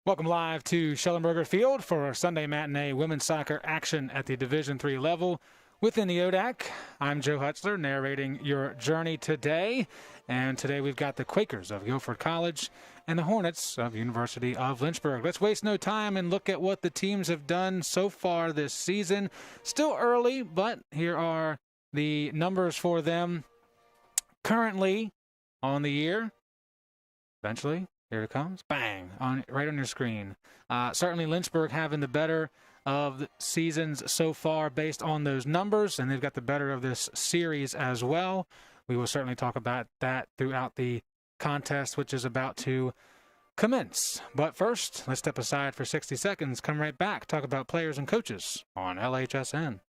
Welcome live to Schellenberger Field for our Sunday matinee women's soccer action at the Division III level within the ODAC. I'm Joe Hutzler narrating your journey today. And today we've got the Quakers of Guilford College and the Hornets of University of Lynchburg. Let's waste no time and look at what the teams have done so far this season. Still early, but here are the numbers for them currently on the year. Eventually. Here it comes. Bang. Right on your screen. Certainly Lynchburg having the better of the seasons so far based on those numbers, and they've got the better of this series as well. We will certainly talk about that throughout the contest, which is about to commence. But first, let's step aside for 60 seconds, come right back, talk about players and coaches on LHSN.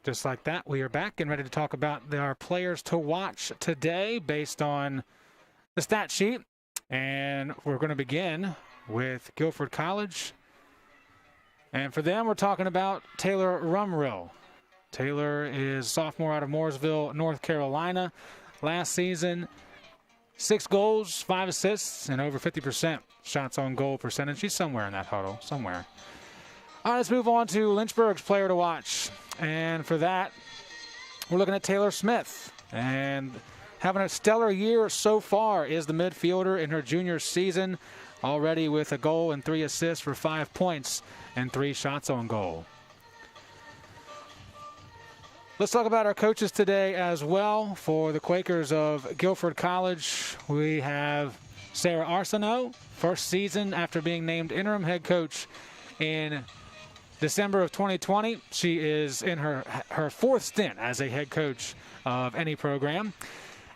Just like that, we are back and ready to talk about our players to watch today based on the stat sheet. And we're going to begin with Guilford College. And for them, we're talking about Taylor Rumrill. Taylor is a sophomore out of Mooresville, North Carolina. Last season, 6 goals, 5 assists, and over 50% shots on goal percentage. She's somewhere in that huddle, somewhere. All right, let's move on to Lynchburg's player to watch. And for that, we're looking at Taylor Smith. And having a stellar year so far is the midfielder in her junior season, already with a goal and 3 assists for 5 points and 3 shots on goal. Let's talk about our coaches today as well. For the Quakers of Guilford College, we have Sarah Arsenault, first season after being named interim head coach in December of 2020. She is in her 4th stint as a head coach of any program,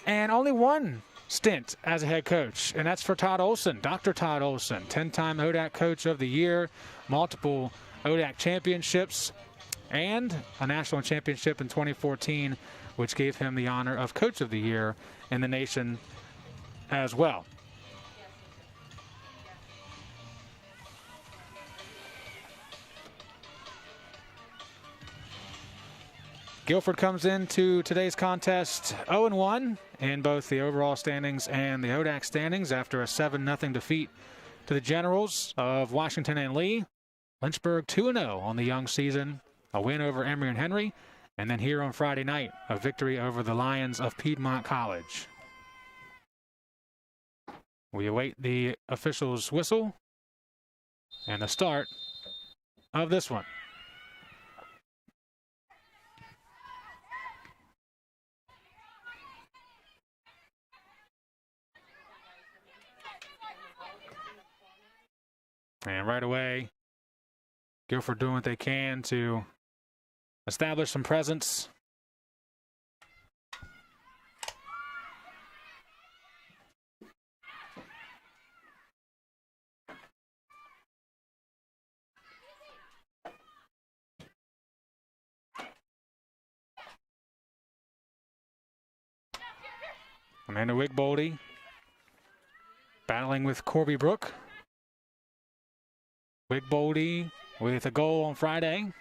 and only 1 stint as a head coach, and that's for Todd Olson, Dr. Todd Olson, 10-time ODAC Coach of the Year, multiple ODAC championships, and a national championship in 2014, which gave him the honor of Coach of the Year in the nation as well. Guilford comes into today's contest 0-1 in both the overall standings and the ODAC standings after a 7-0 defeat to the Generals of Washington and Lee. Lynchburg 2-0 on the young season, a win over Emory and Henry, and then here on Friday night, a victory over the Lions of Piedmont College. We await the official's whistle and the start of this one. And right away, Guilford doing what they can to establish some presence. Amanda Wigboldy battling with Corby Brook. Wigboldy with a goal on Friday.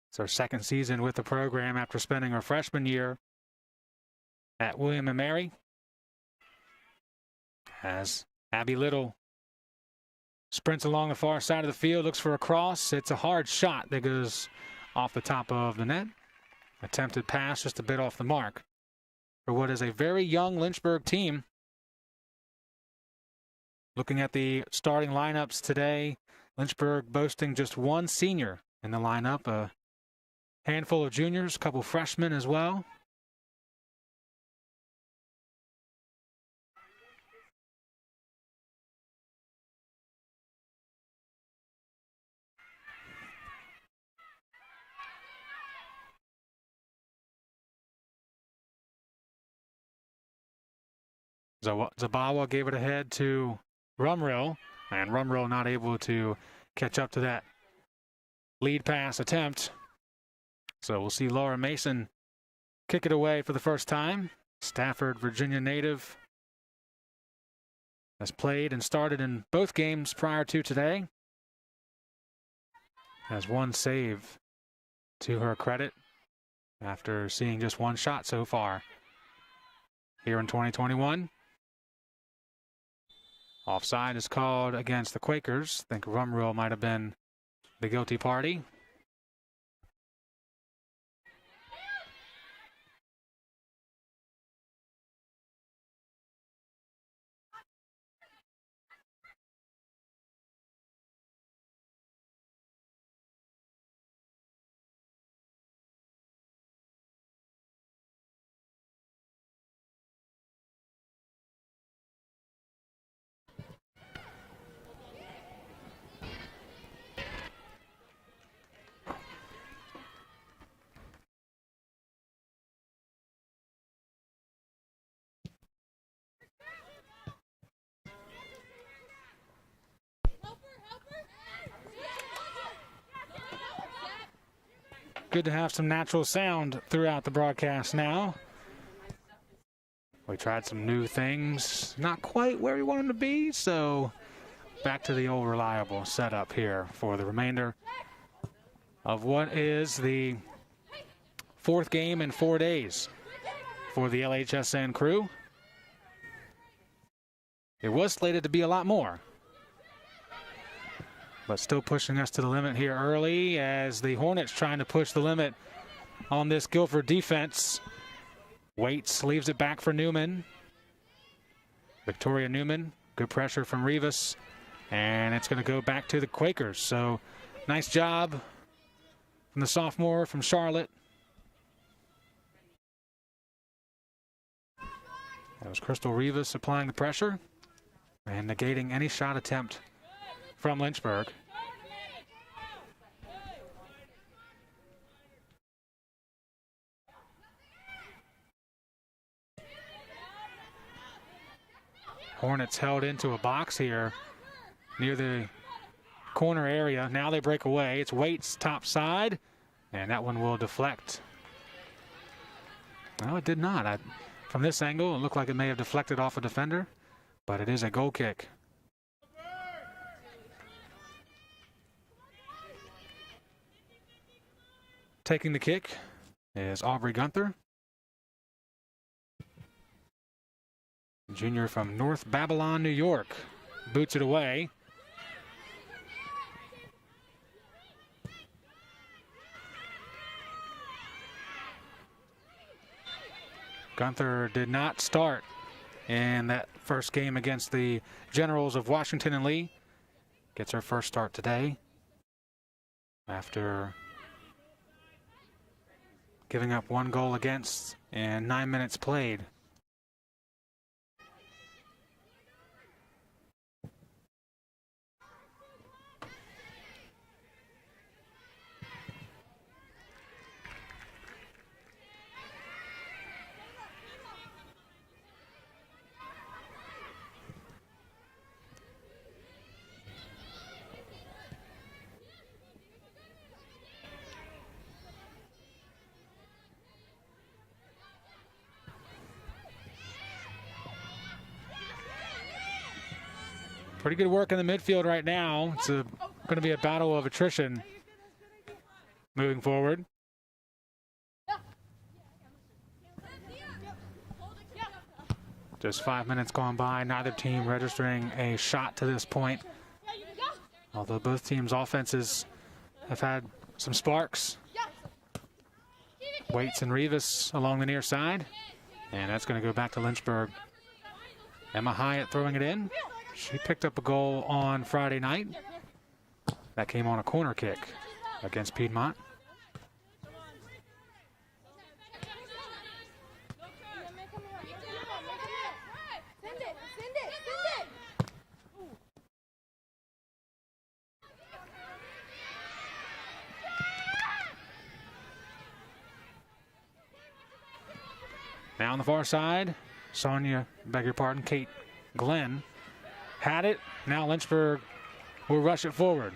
It's her 2nd season with the program after spending her freshman year at William & Mary. As Abby Little sprints along the far side of the field, looks for a cross. It's a hard shot that goes off the top of the net. Attempted pass just a bit off the mark for what is a very young Lynchburg team Looking at the starting lineups today, Lynchburg boasting just one senior in the lineup, a handful of juniors, a couple freshmen as well. Zabawa gave it ahead to Rumrill, and Rumrill not able to catch up to that lead pass attempt. So we'll see Laura Mason kick it away for the first time. Stafford, Virginia native, has played and started in both games prior to today. Has one save to her credit after seeing just one shot so far here in 2021. Offside is called against the Quakers. I think Rumrill might have been the guilty party. Good to have some natural sound throughout the broadcast now. We tried some new things, not quite where we want them to be, so back to the old reliable setup here for the remainder of what is the fourth game in 4 days for the LHSN crew. It was slated to be a lot more, but still pushing us to the limit here early as the Hornets trying to push the limit on this Guilford defense. Waits leaves it back for Newman. Victoria Newman, good pressure from Rivas, and it's going to go back to the Quakers. So nice job from the sophomore from Charlotte. That was Crystal Rivas applying the pressure and negating any shot attempt from Lynchburg. Hornets held into a box here near the corner area. Now they break away. It's Waits top side, and that one will deflect. No, it did not. From this angle, it looked like it may have deflected off a defender, but it is a goal kick. Taking the kick is Aubrey Gunther, junior from North Babylon, New York. Boots it away. Gunther did not start in that first game against the Generals of Washington and Lee. Gets her first start today after giving up one goal against in 9 minutes played. Pretty good work in the midfield right now. It's going to be a battle of attrition moving forward. Just 5 minutes gone by, neither team registering a shot to this point. Although both teams' offenses have had some sparks. Waits and Rivas along the near side. And that's going to go back to Lynchburg. Emma Hyatt throwing it in. She picked up a goal on Friday night. That came on a corner kick against Piedmont. Now on the far side, Kate Glenn had it. Now Lynchburg will rush it forward.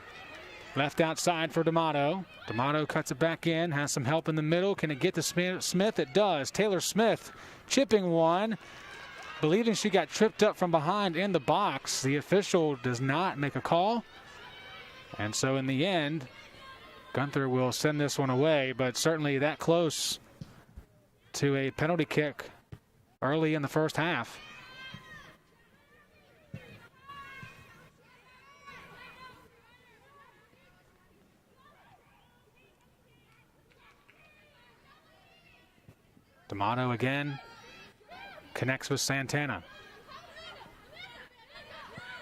Left outside for D'Amato. D'Amato cuts it back in, has some help in the middle. Can it get to Smith? It does. Taylor Smith chipping one. Believing she got tripped up from behind in the box. The official does not make a call. And so in the end, Gunther will send this one away, but certainly that close to a penalty kick early in the first half. D'Amato again connects with Santana.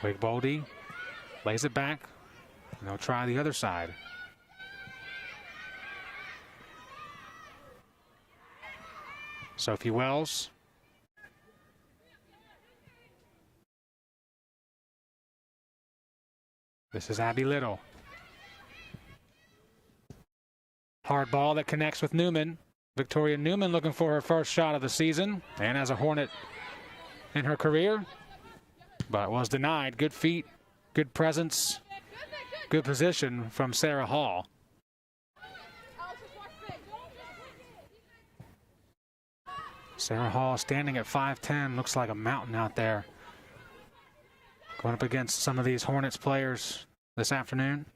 Wigboldy lays it back, and they'll try the other side. Sophie Wells. This is Abby Little. Hard ball that connects with Newman. Victoria Newman looking for her first shot of the season and as a Hornet in her career, but was denied. Good feet, good presence, good position from Sarah Hall. Sarah Hall standing at 5'10", looks like a mountain out there. Going up against some of these Hornets players this afternoon.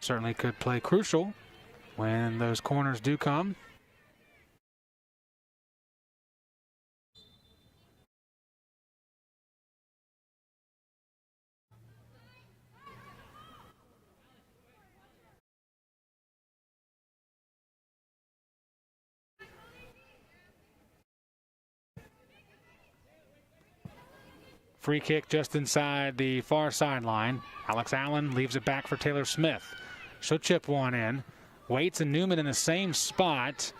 Certainly could play crucial when those corners do come. Free kick just inside the far sideline. Alex Allen leaves it back for Taylor Smith. She'll chip one in. Waits and Newman in the same spot,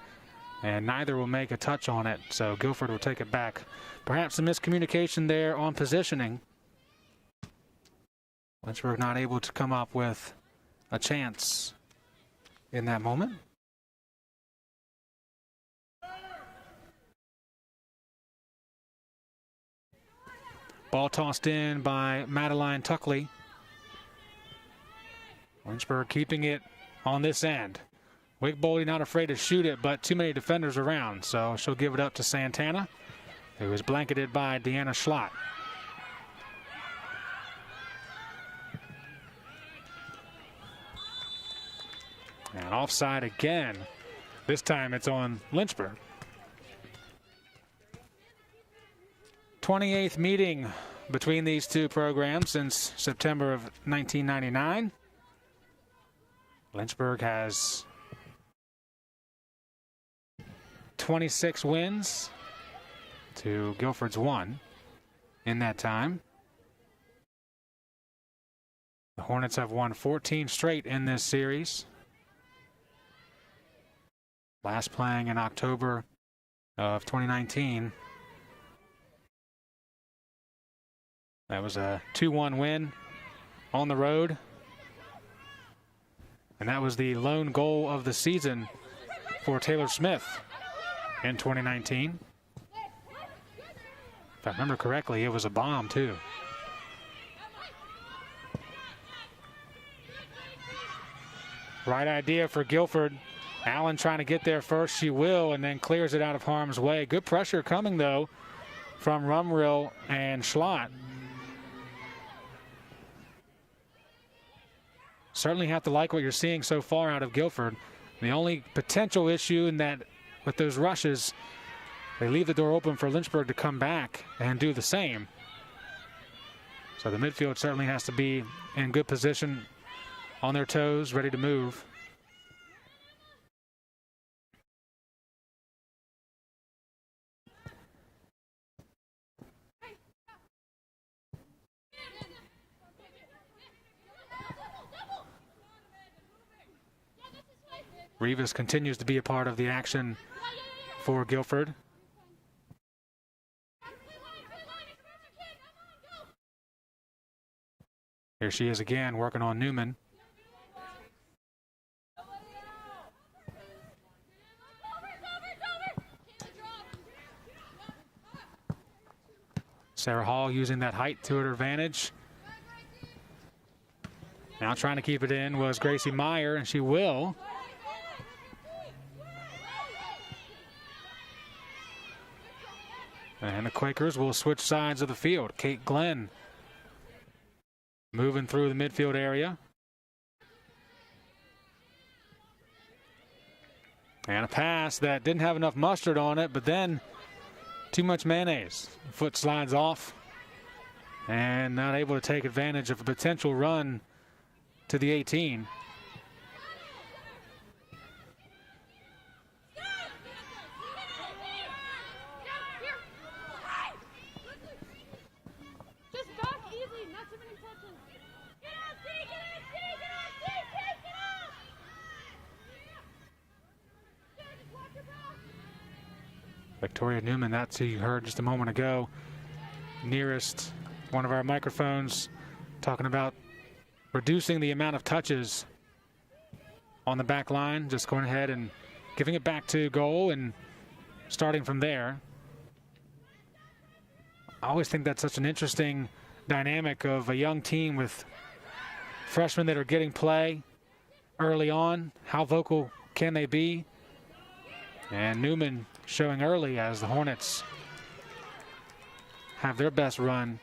and neither will make a touch on it, so Guilford will take it back. Perhaps a miscommunication there on positioning. Lynchburg not able to come up with a chance in that moment. Ball tossed in by Madeline Tuckley. Lynchburg keeping it on this end. Wigboldy not afraid to shoot it, but too many defenders around, so she'll give it up to Santana, who is blanketed by Deanna Schlott. And offside again. This time it's on Lynchburg. 28th meeting between these two programs since September of 1999. Lynchburg has 26 wins to Guilford's 1 in that time. The Hornets have won 14 straight in this series. Last playing in October of 2019. That was a 2-1 win on the road. And that was the lone goal of the season for Taylor Smith in 2019. If I remember correctly, it was a bomb too. Right idea for Guilford. Allen trying to get there first. She will, and then clears it out of harm's way. Good pressure coming, though, from Rumrill and Schlott. Certainly have to like what you're seeing so far out of Guilford. The only potential issue in that with those rushes, they leave the door open for Lynchburg to come back and do the same. So the midfield certainly has to be in good position, on their toes, ready to move. Rivas continues to be a part of the action for Guilford. Here she is again, working on Newman. Sarah Hall using that height to her advantage. Now trying to keep it in was Gracie Meyer, and she will. And the Quakers will switch sides of the field. Kate Glenn moving through the midfield area. And a pass that didn't have enough mustard on it, but then too much mayonnaise. Foot slides off and not able to take advantage of a potential run to the 18. Victoria Newman, that's who you heard just a moment ago, nearest one of our microphones, talking about reducing the amount of touches on the back line, just going ahead and giving it back to goal and starting from there. I always think that's such an interesting dynamic of a young team with freshmen that are getting play early on. How vocal can they be? And Newman showing early as the Hornets have their best run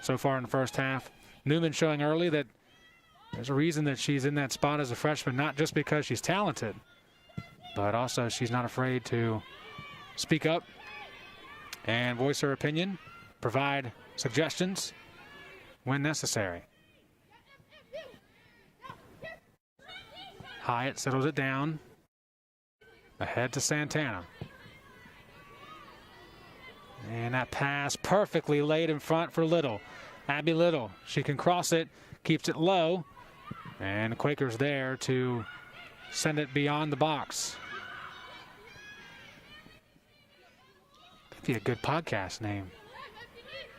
so far in the first half. Newman showing early that there's a reason that she's in that spot as a freshman, not just because she's talented, but also she's not afraid to speak up and voice her opinion, provide suggestions when necessary. Hyatt settles it down. Ahead to Santana. And that pass perfectly laid in front for Little. Abby Little, she can cross it, keeps it low, and the Quakers there to send it beyond the box. That'd be a good podcast name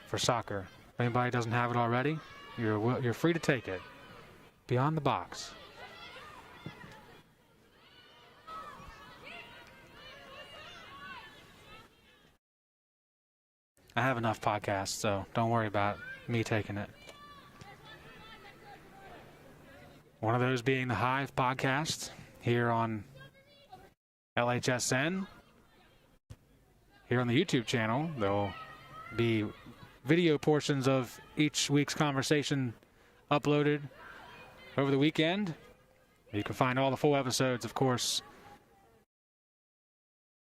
for soccer. If anybody doesn't have it already, you're free to take it. Beyond the box. I have enough podcasts, so don't worry about me taking it. One of those being the Hive podcast here on LHSN. Here on the YouTube channel, there'll be video portions of each week's conversation uploaded over the weekend. You can find all the full episodes, of course,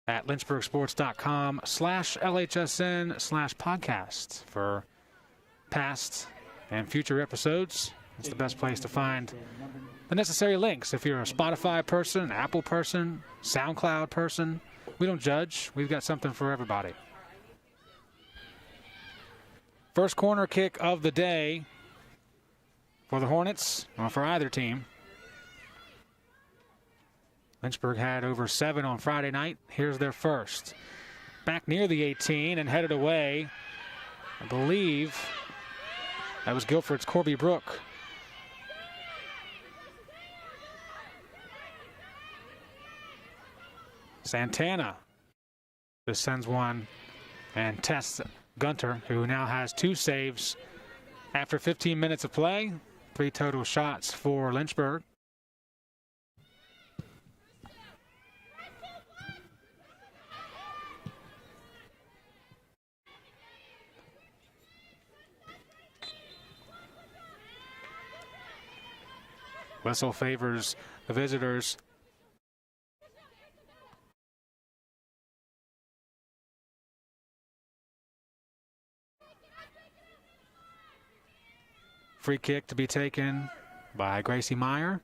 at lynchburgsports.com/LHSN/podcast for past and future episodes. It's the best place to find the necessary links. If you're a Spotify person, an Apple person, SoundCloud person, we don't judge. We've got something for everybody. First corner kick of the day for the Hornets, or for either team. Lynchburg had over 7 on Friday night. Here's their first. Back near the 18 and headed away. I believe that was Guilford's Corby Brook. Santana just sends one and tests Gunter, who now has 2 saves after 15 minutes of play. 3 total shots for Lynchburg. Whistle favors the visitors. Free kick to be taken by Gracie Meyer.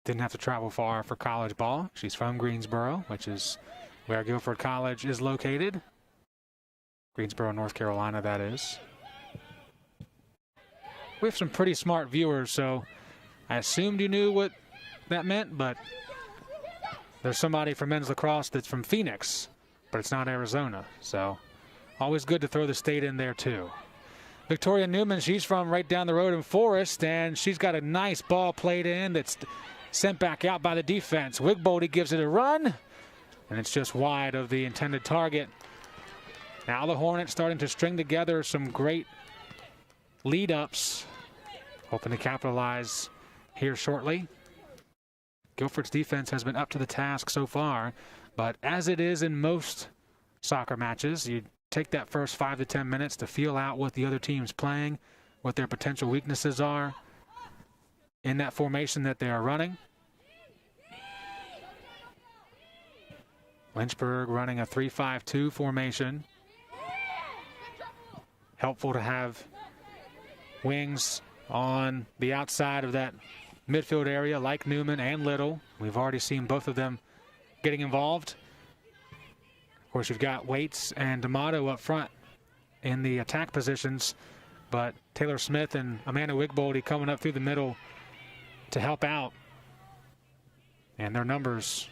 Didn't have to travel far for college ball. She's from Greensboro, which is where Guilford College is located. Greensboro, North Carolina, that is. We have some pretty smart viewers, so I assumed you knew what that meant, but there's somebody from men's lacrosse that's from Phoenix, but it's not Arizona. So always good to throw the state in there too. Victoria Newman, she's from right down the road in Forest, and she's got a nice ball played in that's sent back out by the defense. Wigboldy gives it a run, and it's just wide of the intended target. Now the Hornets starting to string together some great lead-ups, hoping to capitalize here shortly. Guilford's defense has been up to the task so far, but as it is in most soccer matches, you take that first 5 to 10 minutes to feel out what the other team's playing, what their potential weaknesses are in that formation that they are running. Lynchburg running a 3-5-2 formation. Helpful to have wings on the outside of that midfield area like Newman and Little. We've already seen both of them getting involved. Of course, you've got Waits and D'Amato up front in the attack positions, but Taylor Smith and Amanda Wigboldy coming up through the middle to help out. And their numbers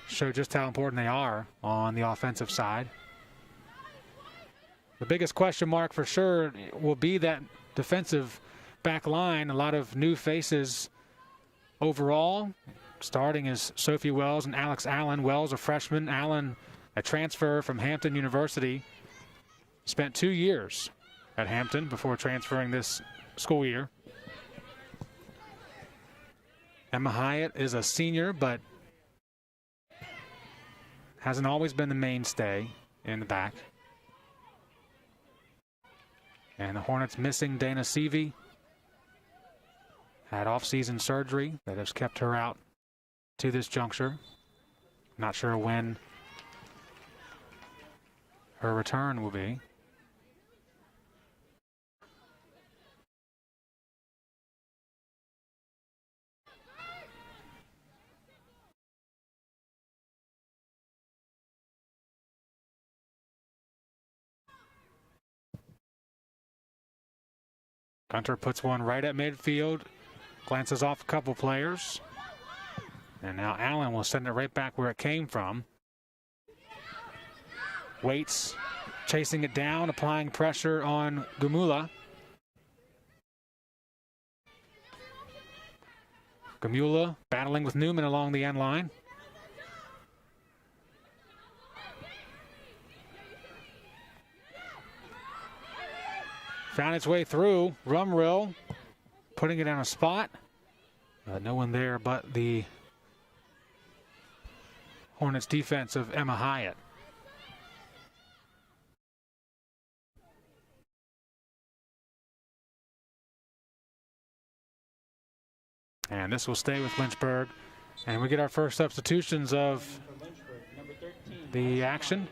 show just how important they are on the offensive side. The biggest question mark for sure will be that defensive back line. A lot of new faces overall. Starting is Sophie Wells and Alex Allen. Wells, a freshman. Allen, a transfer from Hampton University. Spent 2 years at Hampton before transferring this school year. Emma Hyatt is a senior, but hasn't always been the mainstay in the back. And the Hornets missing Dana Seavey. Had off-season surgery that has kept her out to this juncture. Not sure when her return will be. Gunter puts one right at midfield, glances off a couple players, and now Allen will send it right back where it came from. Waits chasing it down, applying pressure on Gumula. Gumula battling with Newman along the end line. Found its way through. Rumrill putting it on a spot. No one there but the Hornets defense of Emma Hyatt. And this will stay with Lynchburg. And we get our first substitutions of the action.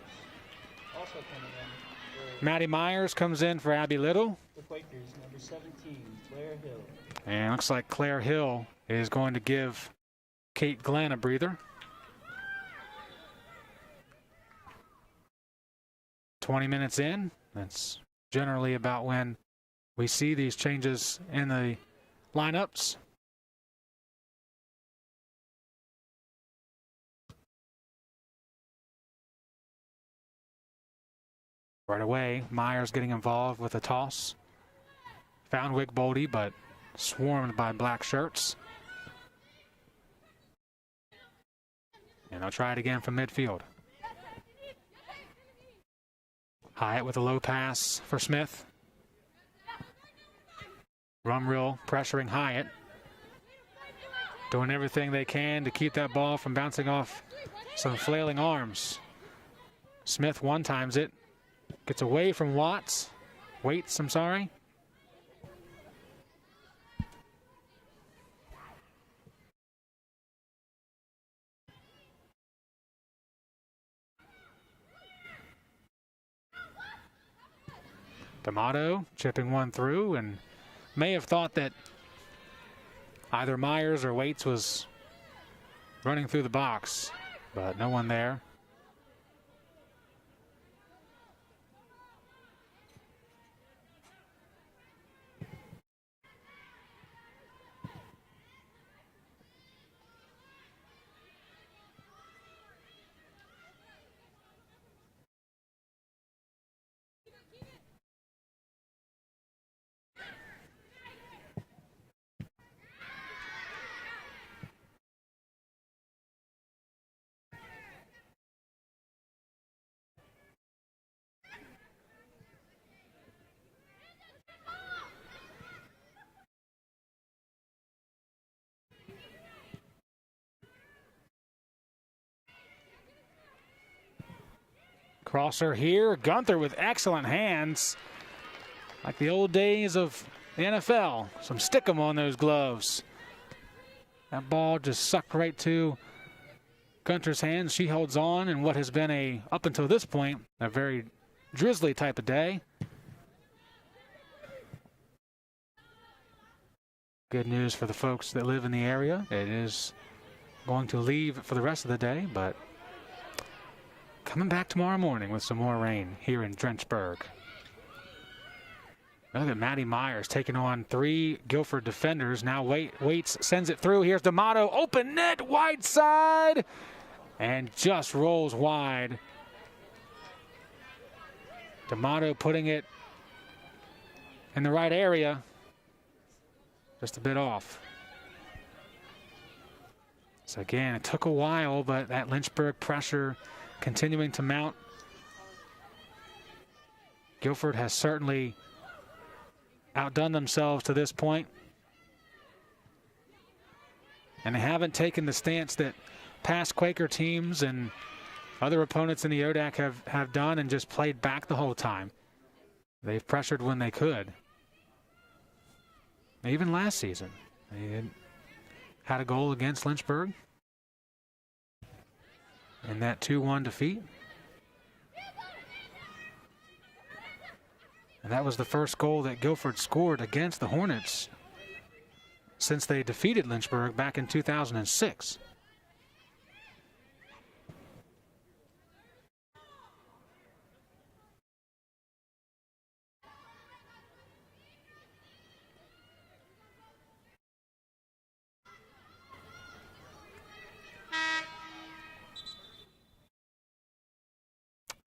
Maddie Myers comes in for Abby Little. The Quakers, number 17, Claire Hill. And looks like Claire Hill is going to give Kate Glenn a breather. 20 minutes in. That's generally about when we see these changes in the lineups. Right away, Myers getting involved with a toss. Found Wigboldy, but swarmed by black shirts. And they'll try it again from midfield. Hyatt with a low pass for Smith. Rumrill pressuring Hyatt. Doing everything they can to keep that ball from bouncing off some flailing arms. Smith one-times it. Gets away from Waits, I'm sorry. D'Amato chipping one through and may have thought that either Myers or Waits was running through the box, but no one there. Crosser here. Gunther with excellent hands. Like the old days of the NFL. Some stick 'em on those gloves. That ball just sucked right to Gunter's hands. She holds on in what has been up until this point, a very drizzly type of day. Good news for the folks that live in the area. It is going to leave for the rest of the day, but coming back tomorrow morning with some more rain here in Lynchburg. Look at Maddie Myers taking on 3 Guilford defenders. Now Waits sends it through. Here's D'Amato. Open net, wide side. And just rolls wide. D'Amato putting it in the right area. Just a bit off. So again, it took a while, but that Lynchburg pressure continuing to mount. Guilford has certainly outdone themselves to this point. And they haven't taken the stance that past Quaker teams and other opponents in the ODAC have done and just played back the whole time. They've pressured when they could. Even last season, they had a goal against Lynchburg in that 2-1 defeat. And that was the first goal that Guilford scored against the Hornets since they defeated Lynchburg back in 2006.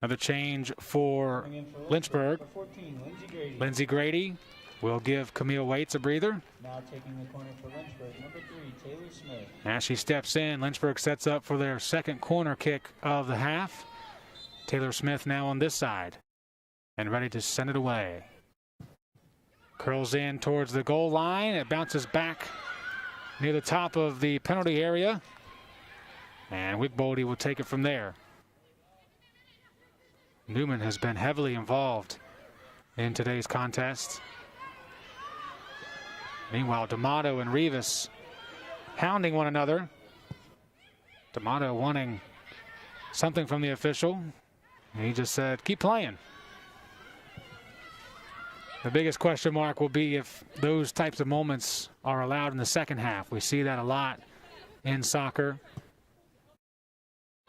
Another change for Lynchburg. 14, Lindsey Grady will give Camille Waits a breather. Now taking the corner for Lynchburg, number 3, Taylor Smith. As she steps in, Lynchburg sets up for their second corner kick of the half. Taylor Smith now on this side and ready to send it away. Curls in towards the goal line. It bounces back near the top of the penalty area. And Wigboldy will take it from there. Newman has been heavily involved in today's contest. Meanwhile, D'Amato and Rivas hounding one another. D'Amato wanting something from the official. He just said, keep playing. The biggest question mark will be if those types of moments are allowed in the second half. We see that a lot in soccer.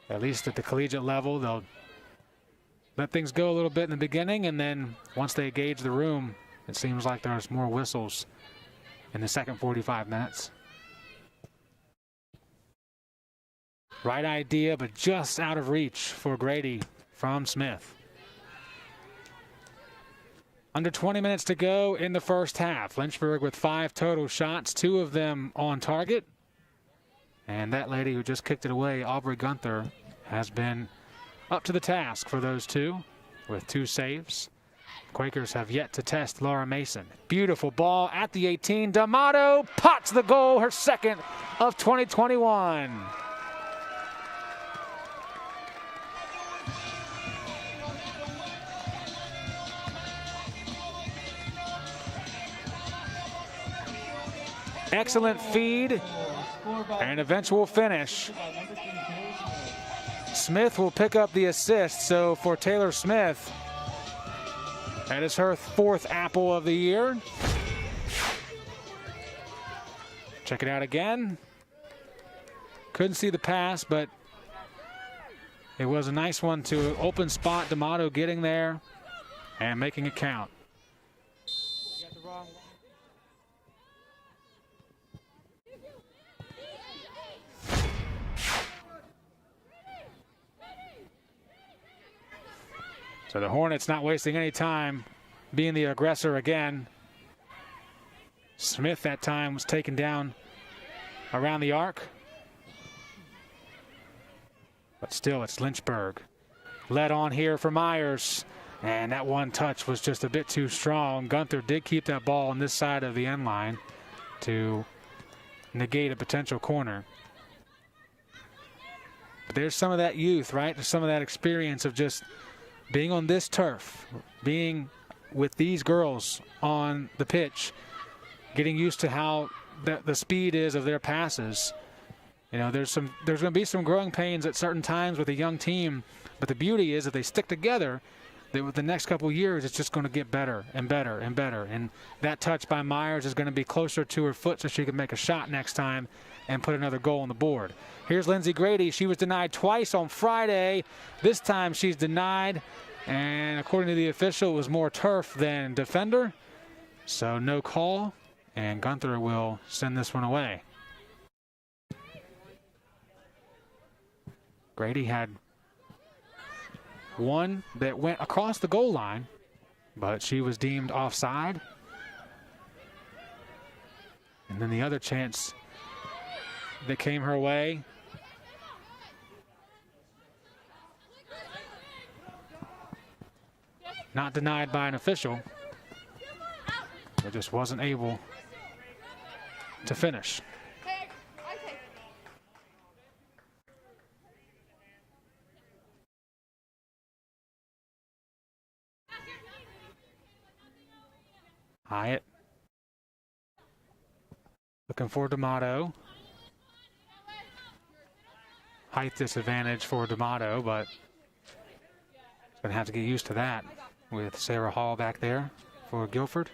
At least at the collegiate level, they'll let things go a little bit in the beginning, and then once they gauge the room, it seems like there's more whistles in the second 45 minutes. Right idea, but just out of reach for Grady from Smith. Under 20 minutes to go in the first half. Lynchburg with 5 total shots, 2 of them on target. And that lady who just kicked it away, Aubrey Gunther, has been up to the task for those 2 with 2 saves. Quakers have yet to test Laura Mason. Beautiful ball at the 18. D'Amato pots the goal, her second of 2021. Excellent feed and eventual finish. Smith will pick up the assist, so for Taylor Smith, that is her 4th apple of the year. Check it out again. Couldn't see the pass, but it was a nice one to open spot. D'Amato getting there and making it count. So the Hornets not wasting any time being the aggressor again. Smith that time was taken down around the arc. But still, it's Lynchburg. Led on here for Myers. And that one touch was just a bit too strong. Gunther did keep that ball on this side of the end line to negate a potential corner. But there's some of that youth, right? There's some of that experience of just being on this turf, being with these girls on the pitch, getting used to how the speed is of their passes. You know, there's going to be some growing pains at certain times with a young team, but the beauty is if they stick together, that with the next couple of years, it's just going to get better and better and better. And that touch by Myers is going to be closer to her foot so she can make a shot next time and put another goal on the board. Here's Lindsey Grady. She was denied twice on Friday. This time she's denied, and according to the official, it was more turf than defender. So no call, and Gunther will send this one away. Grady had one that went across the goal line, but she was deemed offside. And then the other chance that came her way, not denied by an official, but just wasn't able to finish. Hyatt looking for D'Amato. Height disadvantage for D'Amato, but he's going to have to get used to that with Sarah Hall back there for Guilford.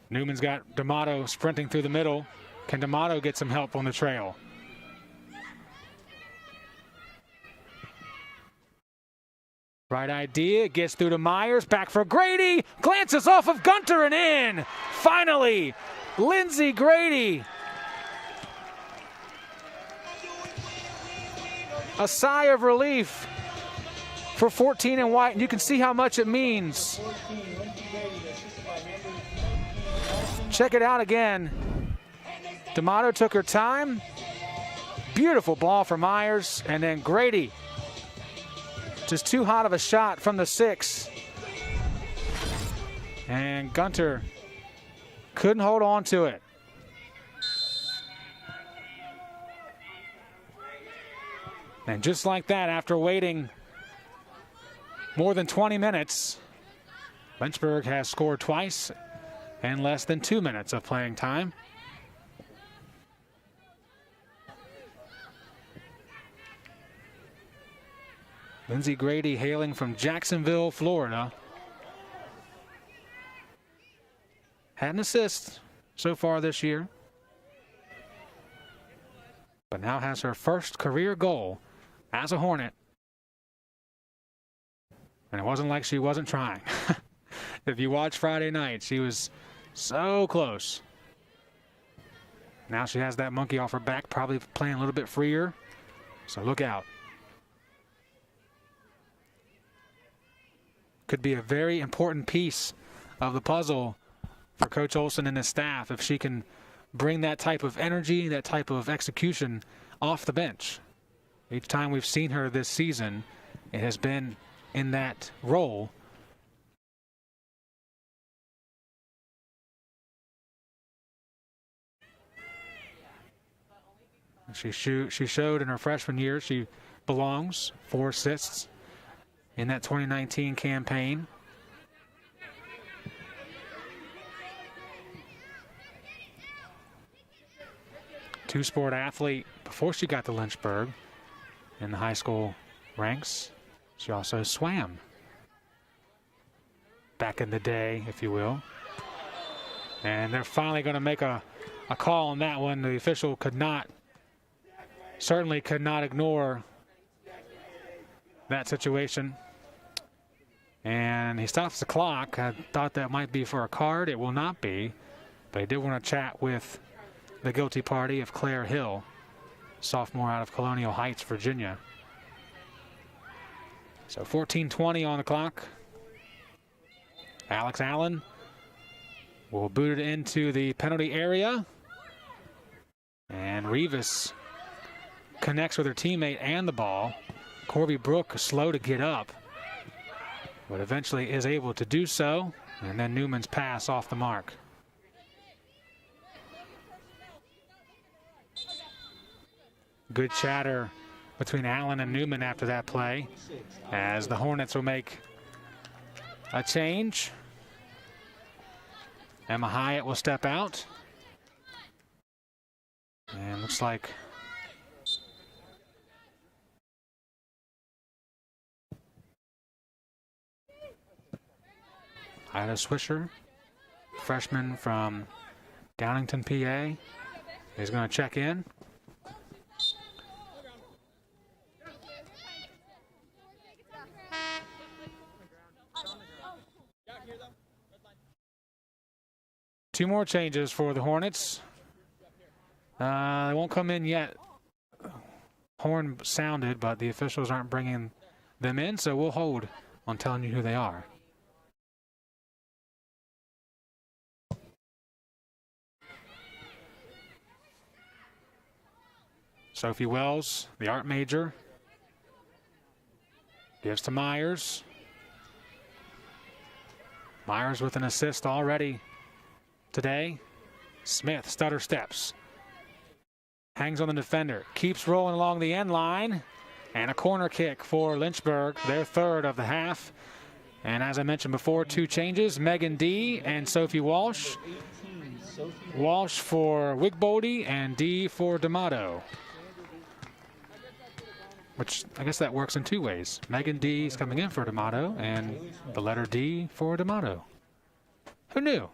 Newman's got D'Amato sprinting through the middle. Can D'Amato get some help on the trail? Right idea, gets through to Myers, back for Grady, glances off of Gunter and in. Finally, Lindsey Grady. A sigh of relief for 14 and white, and you can see how much it means. Check it out again. D'Amato took her time. Beautiful ball for Myers, and then Grady. Just too hot of a shot from the 6. And Gunter couldn't hold on to it. And just like that, after waiting more than 20 minutes, Lynchburg has scored twice in less than 2 minutes of playing time. Lindsey Grady hailing from Jacksonville, Florida. Had an assist so far this year, but now has her first career goal as a Hornet. And it wasn't like she wasn't trying. If you watch Friday night, she was so close. Now she has that monkey off her back, probably playing a little bit freer. So look out. Could be a very important piece of the puzzle for Coach Olson and his staff if she can bring that type of energy, that type of execution off the bench. Each time we've seen her this season, it has been in that role. She showed in her freshman year she belongs. 4 assists in that 2019 campaign. Two-sport athlete before she got to Lynchburg in the high school ranks. She also swam back in the day, if you will. And they're finally going to make a call on that one. The official could not certainly could not ignore that situation. And he stops the clock. I thought that might be for a card. It will not be. But he did want to chat with the guilty party of Claire Hill, sophomore out of Colonial Heights, Virginia. So 14:20 on the clock. Alex Allen will boot it into the penalty area. And Rivas connects with her teammate and the ball. Corby Brook slow to get up, but eventually is able to do so. And then Newman's pass off the mark. Good chatter between Allen and Newman after that play, as the Hornets will make a change. Emma Hyatt will step out. And looks like Ida Swisher, freshman from Downington, PA, is going to check in. Two more changes for the Hornets. They won't come in yet. Horn sounded, but the officials aren't bringing them in, so we'll hold on telling you who they are. Sophie Wells, the art major, gives to Myers. Myers with an assist already today. Smith stutter steps. Hangs on the defender. Keeps rolling along the end line. And a corner kick for Lynchburg, their third of the half. And as I mentioned before, two changes. Megan D and Sophie Walsh. Walsh for Wigbody and D for D'Amato. Which I guess that works in two ways. Megan D is coming in for D'Amato and the letter D for D'Amato. Who knew?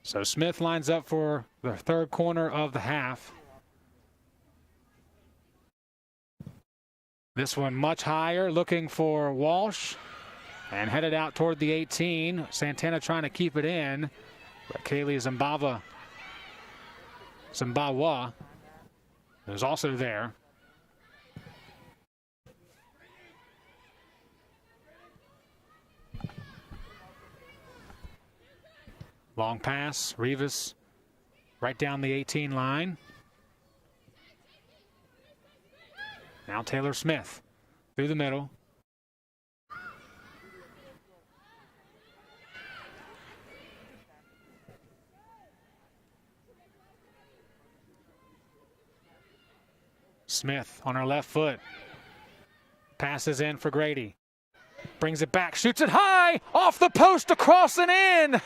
So Smith lines up for the third corner of the half. This one much higher, looking for Walsh. And headed out toward the 18. Santana trying to keep it in. But Kaylee Zimbawa is also there. Long pass, Rivas right down the 18 line. Now Taylor Smith through the middle. Smith on her left foot. Passes in for Grady. Brings it back, shoots it high, off the post, across and in.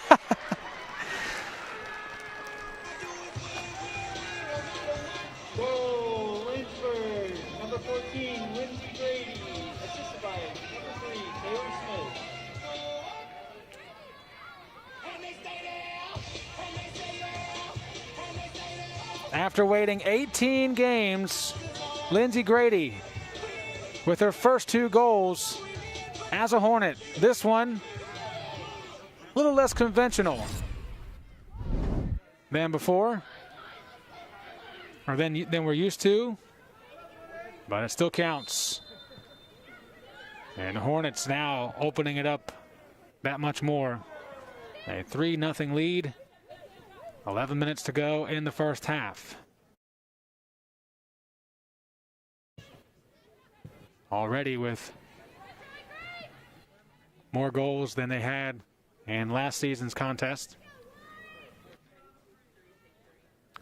Goal, Lynchburg. Number 14, Lindsey Grady. Assisted by number 3, Taylor Smith. After waiting 18 games, Lindsey Grady with her first two goals as a Hornet. This one a little less conventional than before, or than we're used to, but it still counts. And the Hornets now opening it up that much more. A 3-0 lead. 11 minutes to go in the first half. Already with more goals than they had in last season's contest.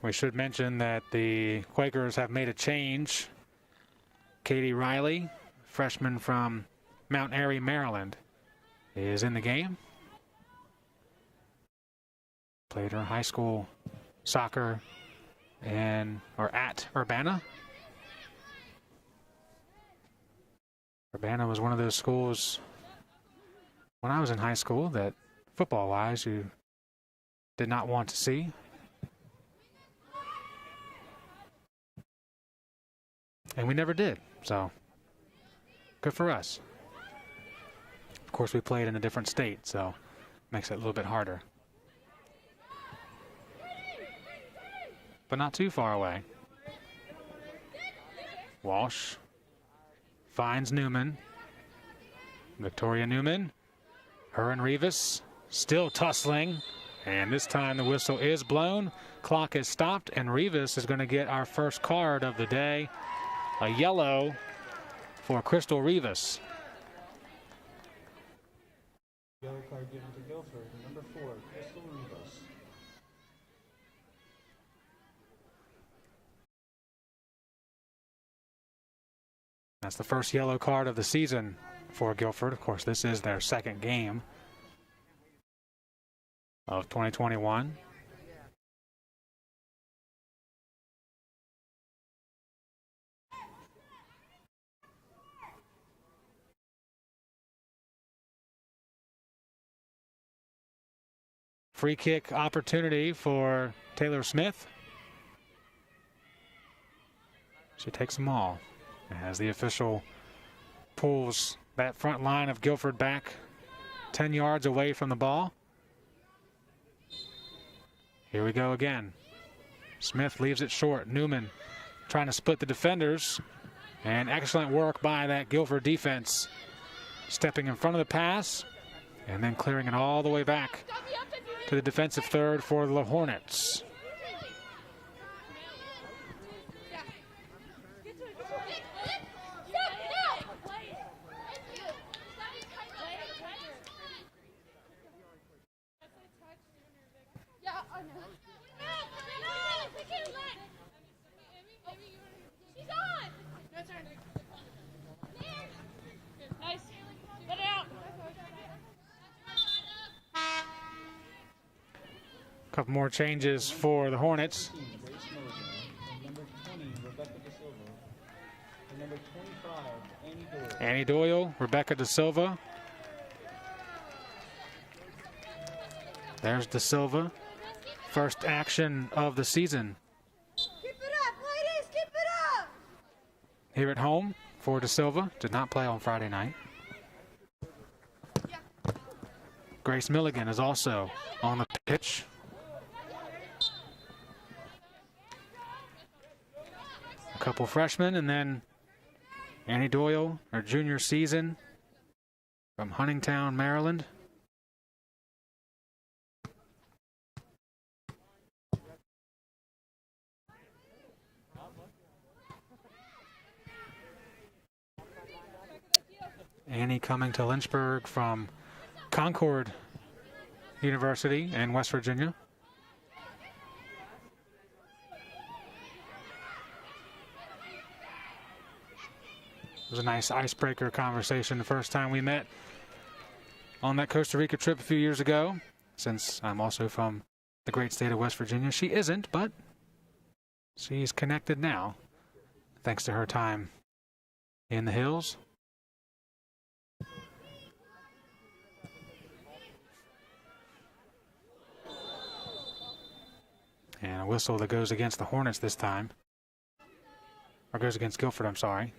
We should mention that the Quakers have made a change. Katie Riley, freshman from Mount Airy, Maryland, is in the game. Played her high school soccer at Urbana. Urbana was one of those schools when I was in high school that football-wise you did not want to see. And we never did, so good for us. Of course, we played in a different state, so makes it a little bit harder. But not too far away. Walsh finds Newman. Victoria Newman. Her and Rivas still tussling. And this time the whistle is blown. Clock is stopped, and Rivas is going to get our first card of the day. A yellow for Crystal Rivas. Yellow card given to Guilford, number 4, Crystal Rivas. That's the first yellow card of the season for Guilford. Of course, this is their second game of 2021. Free kick opportunity for Taylor Smith. She takes them all as the official pulls that front line of Guilford back 10 yards away from the ball. Here we go again. Smith leaves it short. Newman trying to split the defenders. And excellent work by that Guilford defense. Stepping in front of the pass and then clearing it all the way back to the defensive third for the Hornets. Couple more changes for the Hornets. Number 20, Rebecca De Silva. And number 25, Annie Doyle, Rebecca De Silva. There's De Silva. First action of the season. Keep it up, ladies, keep it up! Here at home for De Silva. Did not play on Friday night. Grace Milligan is also on the pitch. A couple freshmen, and then Annie Doyle, her junior season from Huntingtown, Maryland. Annie coming to Lynchburg from Concord University in West Virginia. It was a nice icebreaker conversation the first time we met on that Costa Rica trip a few years ago. Since I'm also from the great state of West Virginia, she isn't, but she's connected now, thanks to her time in the hills. And a whistle that goes against the Hornets this time. Or goes against Guilford, I'm sorry.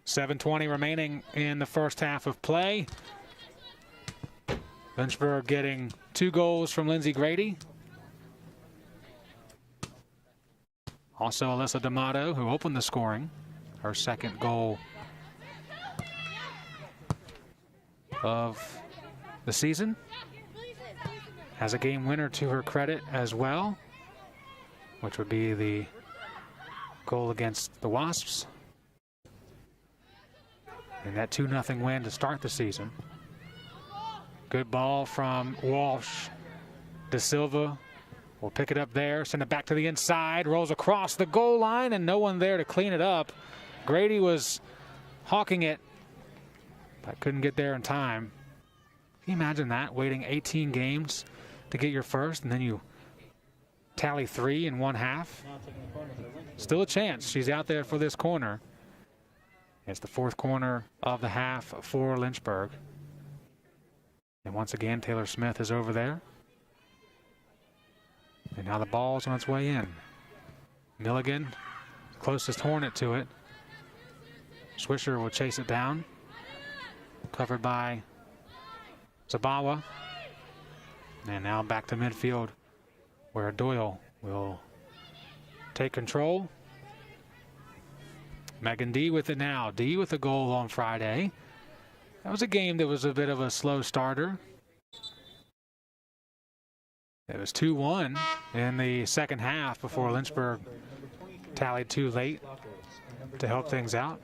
.7:20 remaining in the first half of play. Lynchburg getting 2 goals from Lindsay Grady. Also Alyssa D'Amato, who opened the scoring. Her second goal of the season. Has a game winner to her credit as well, which would be the goal against the Wasps. And that 2-0 win to start the season. Good ball from Walsh. De Silva will pick it up there, send it back to the inside, rolls across the goal line, and no one there to clean it up. Grady was hawking it, but couldn't get there in time. Can you imagine that, waiting 18 games to get your first, and then you tally 3 in one half? now taking the corner for Lynchburg. still a chance. She's out there for this corner. It's the fourth corner of the half for Lynchburg. And once again, Taylor Smith is over there. And now the ball's on its way in. Milligan, closest Hornet to it. Swisher will chase it down. Covered by Zabawa. And now back to midfield where Doyle will take control. Megan D with it now. D with a goal on Friday. That was a game that was a bit of a slow starter. It was 2-1 in the second half before Lynchburg tallied too late to help things out.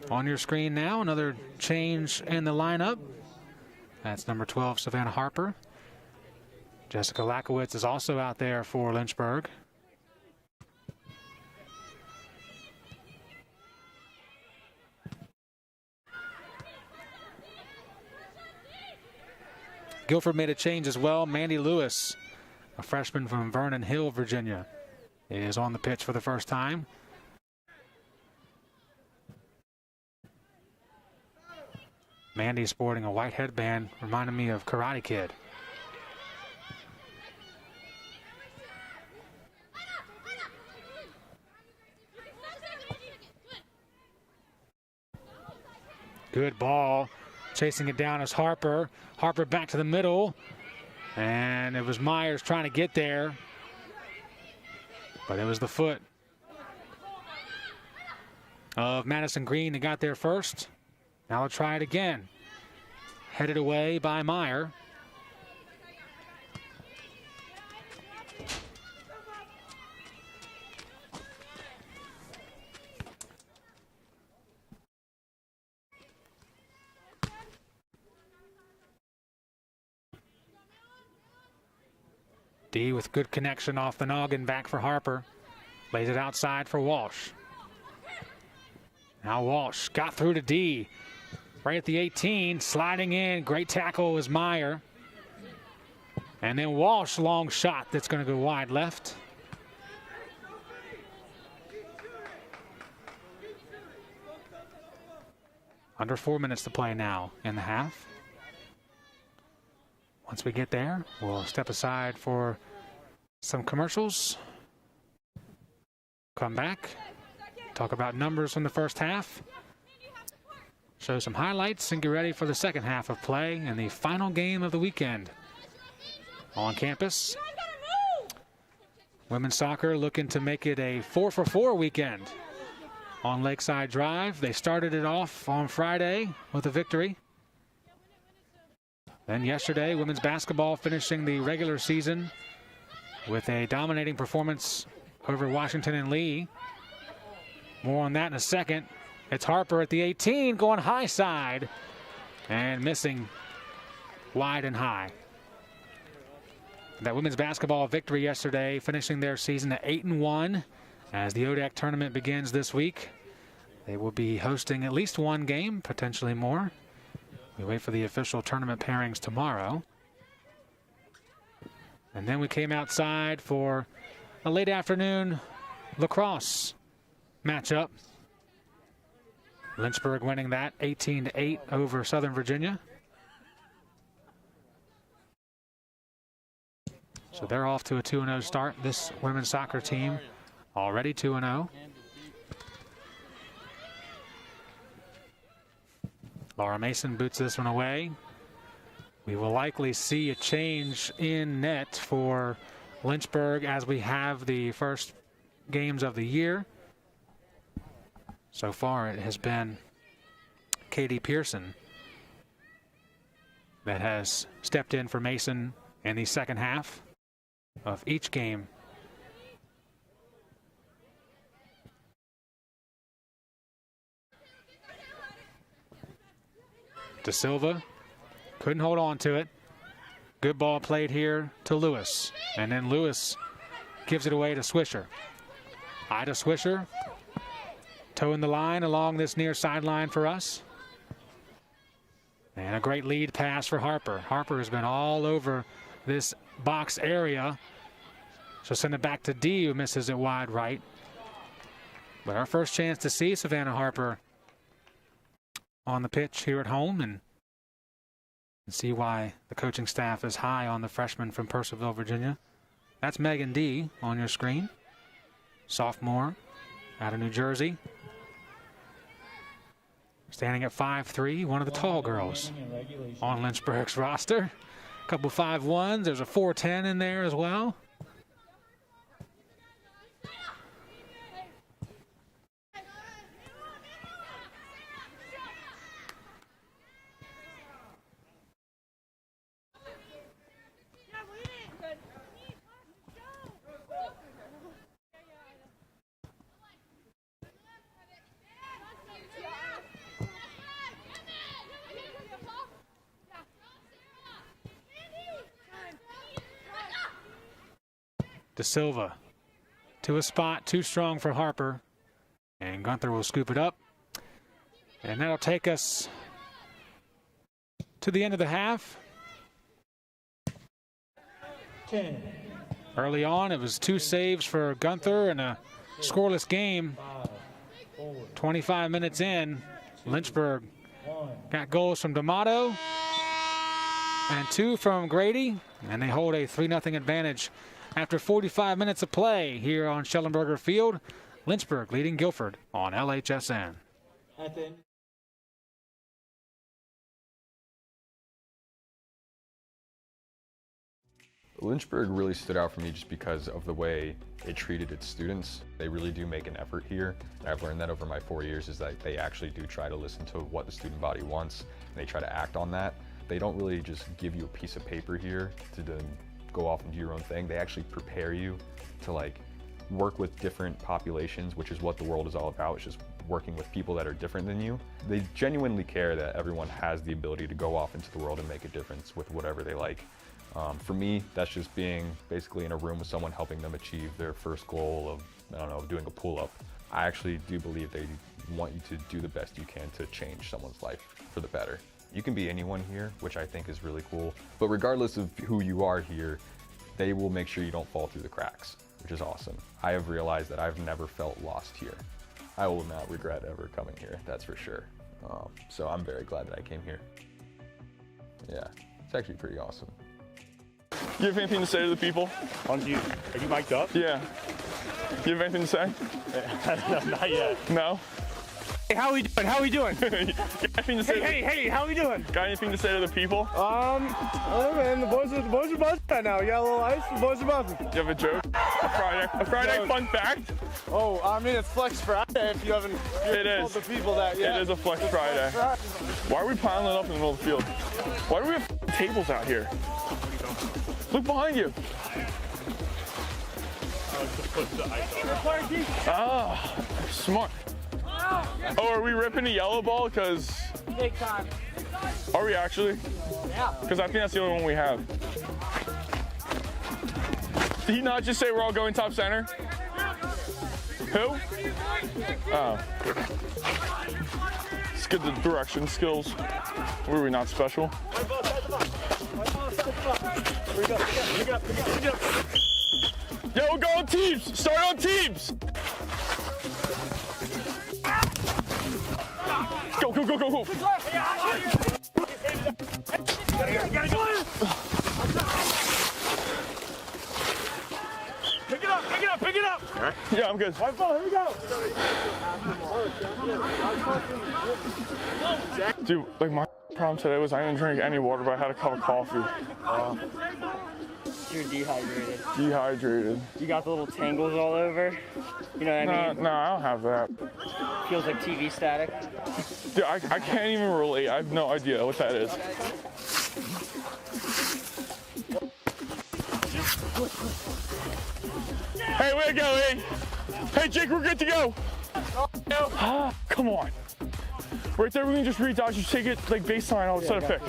On your screen now, another change in the lineup. That's number 12, Savannah Harper. Jessica Lakowitz is also out there for Lynchburg. Guilford made a change as well. Mandy Lewis, a freshman from Vernon Hill, Virginia, is on the pitch for the first time. Mandy sporting a white headband, reminding me of Karate Kid. Good ball. Chasing it down is Harper. Harper back to the middle. And it was Myers trying to get there. But it was the foot of Madison Green that got there first. Now they'll try it again. Headed away by Meyer. D with good connection off the noggin, back for Harper. Lays it outside for Walsh. Now Walsh got through to D. Right at the 18, sliding in. Great tackle was Meyer. And then Walsh, long shot that's going to go wide left. Under 4 minutes to play now in the half. Once we get there, we'll step aside for some commercials. Come back, talk about numbers from the first half, show some highlights, and get ready for the second half of play and the final game of the weekend on campus. Women's soccer looking to make it a 4-for-4 weekend on Lakeside Drive. They started it off on Friday with a victory. Then yesterday, women's basketball finishing the regular season with a dominating performance over Washington and Lee. More on that in a second. It's Harper at the 18, going high side and missing wide and high. That women's basketball victory yesterday, finishing their season at 8-1 as the ODAC tournament begins this week. They will be hosting at least one game, potentially more. We wait for the official tournament pairings tomorrow. And then we came outside for a late afternoon lacrosse matchup. Lynchburg winning that 18-8 over Southern Virginia. So they're off to a 2-0 start. This women's soccer team already 2-0. Laura Mason boots this one away. We will likely see a change in net for Lynchburg as we have the first games of the year. So far it has been Katie Pearson that has stepped in for Mason in the second half of each game. De Silva couldn't hold on to it. Good ball played here to Lewis. And then Lewis gives it away to Swisher. Ida Swisher toeing the line along this near sideline for us. And a great lead pass for Harper. Harper has been all over this box area. She'll send it back to D, who misses it wide right. But our first chance to see Savannah Harper on the pitch here at home, and see why the coaching staff is high on the freshman from Purcellville, Virginia. That's Megan D on your screen. Sophomore out of New Jersey. Standing at 5'3", one of the tall girls on Lynchburg's roster. A couple 5'1s. There's a 4'10 in there as well. De Silva to a spot too strong for Harper, and Gunther will scoop it up, and that'll take us to the end of the half. 10. Early on, it was 2 saves for Gunther and a scoreless game. 25 minutes in, Lynchburg got goals from D'Amato and 2 from Grady, and they hold a 3-0 advantage after 45 minutes of play here on Schellenberger Field. Lynchburg leading Guilford on LHSN. At the end. Lynchburg really stood out for me just because of the way it treated its students. They really do make an effort here. And I've learned that over my 4 years is that they actually do try to listen to what the student body wants, and they try to act on that. They don't really just give you a piece of paper here to then go off and do your own thing. They actually prepare you to like work with different populations, which is what the world is all about. It's just working with people that are different than you. They genuinely care that everyone has the ability to go off into the world and make a difference with whatever they like. For me, that's just being basically in a room with someone helping them achieve their first goal of, I don't know, doing a pull-up. I actually do believe they want you to do the best you can to change someone's life for the better. You can be anyone here, which I think is really cool. But regardless of who you are here, they will make sure you don't fall through the cracks, which is awesome. I have realized that I've never felt lost here. I will not regret ever coming here, that's for sure. So I'm very glad that I came here. Yeah, it's actually pretty awesome. You have anything to say to the people? Are you mic'd up? Yeah. You have anything to say? Not yet. No? Hey, how we doing? How we doing? Got anything to say Hey, how we doing? Got anything to say to the people? I don't know, man. The boys are buzzing right now. You got a little ice? The boys are buzzing. You have a joke? A Friday Joke. fun fact? Oh, I mean, it's Flex Friday if you haven't told the people that yet. It is a Flex Friday. Why are we piling it up in the middle of the field? Why do we have tables out here? Look behind you. Ah, smart. Oh, are we ripping the yellow ball? Because. Big time. Are we actually? Yeah. Because I think that's the only one we have. Did he not just say we're all going top center? Who? Oh. Let's get the direction skills. Were we not special? Yo, we'll go on teams. Start on teams. Go, go, go, go, go. Pick it up, pick it up, pick it up. All right. Yeah, I'm good. White ball, here we go. Dude, like my problem today was I didn't drink any water, but I had a cup of coffee. You're dehydrated. Dehydrated. You got the little tangles all over. You know what I mean? No, I don't have that. Feels like TV static. Dude, I can't even relate. I have no idea what that is. Hey, way to go, hey. Hey, Jake, we're good to go. Come on. Right there, we can just redodge, just take it like baseline all instead of pick.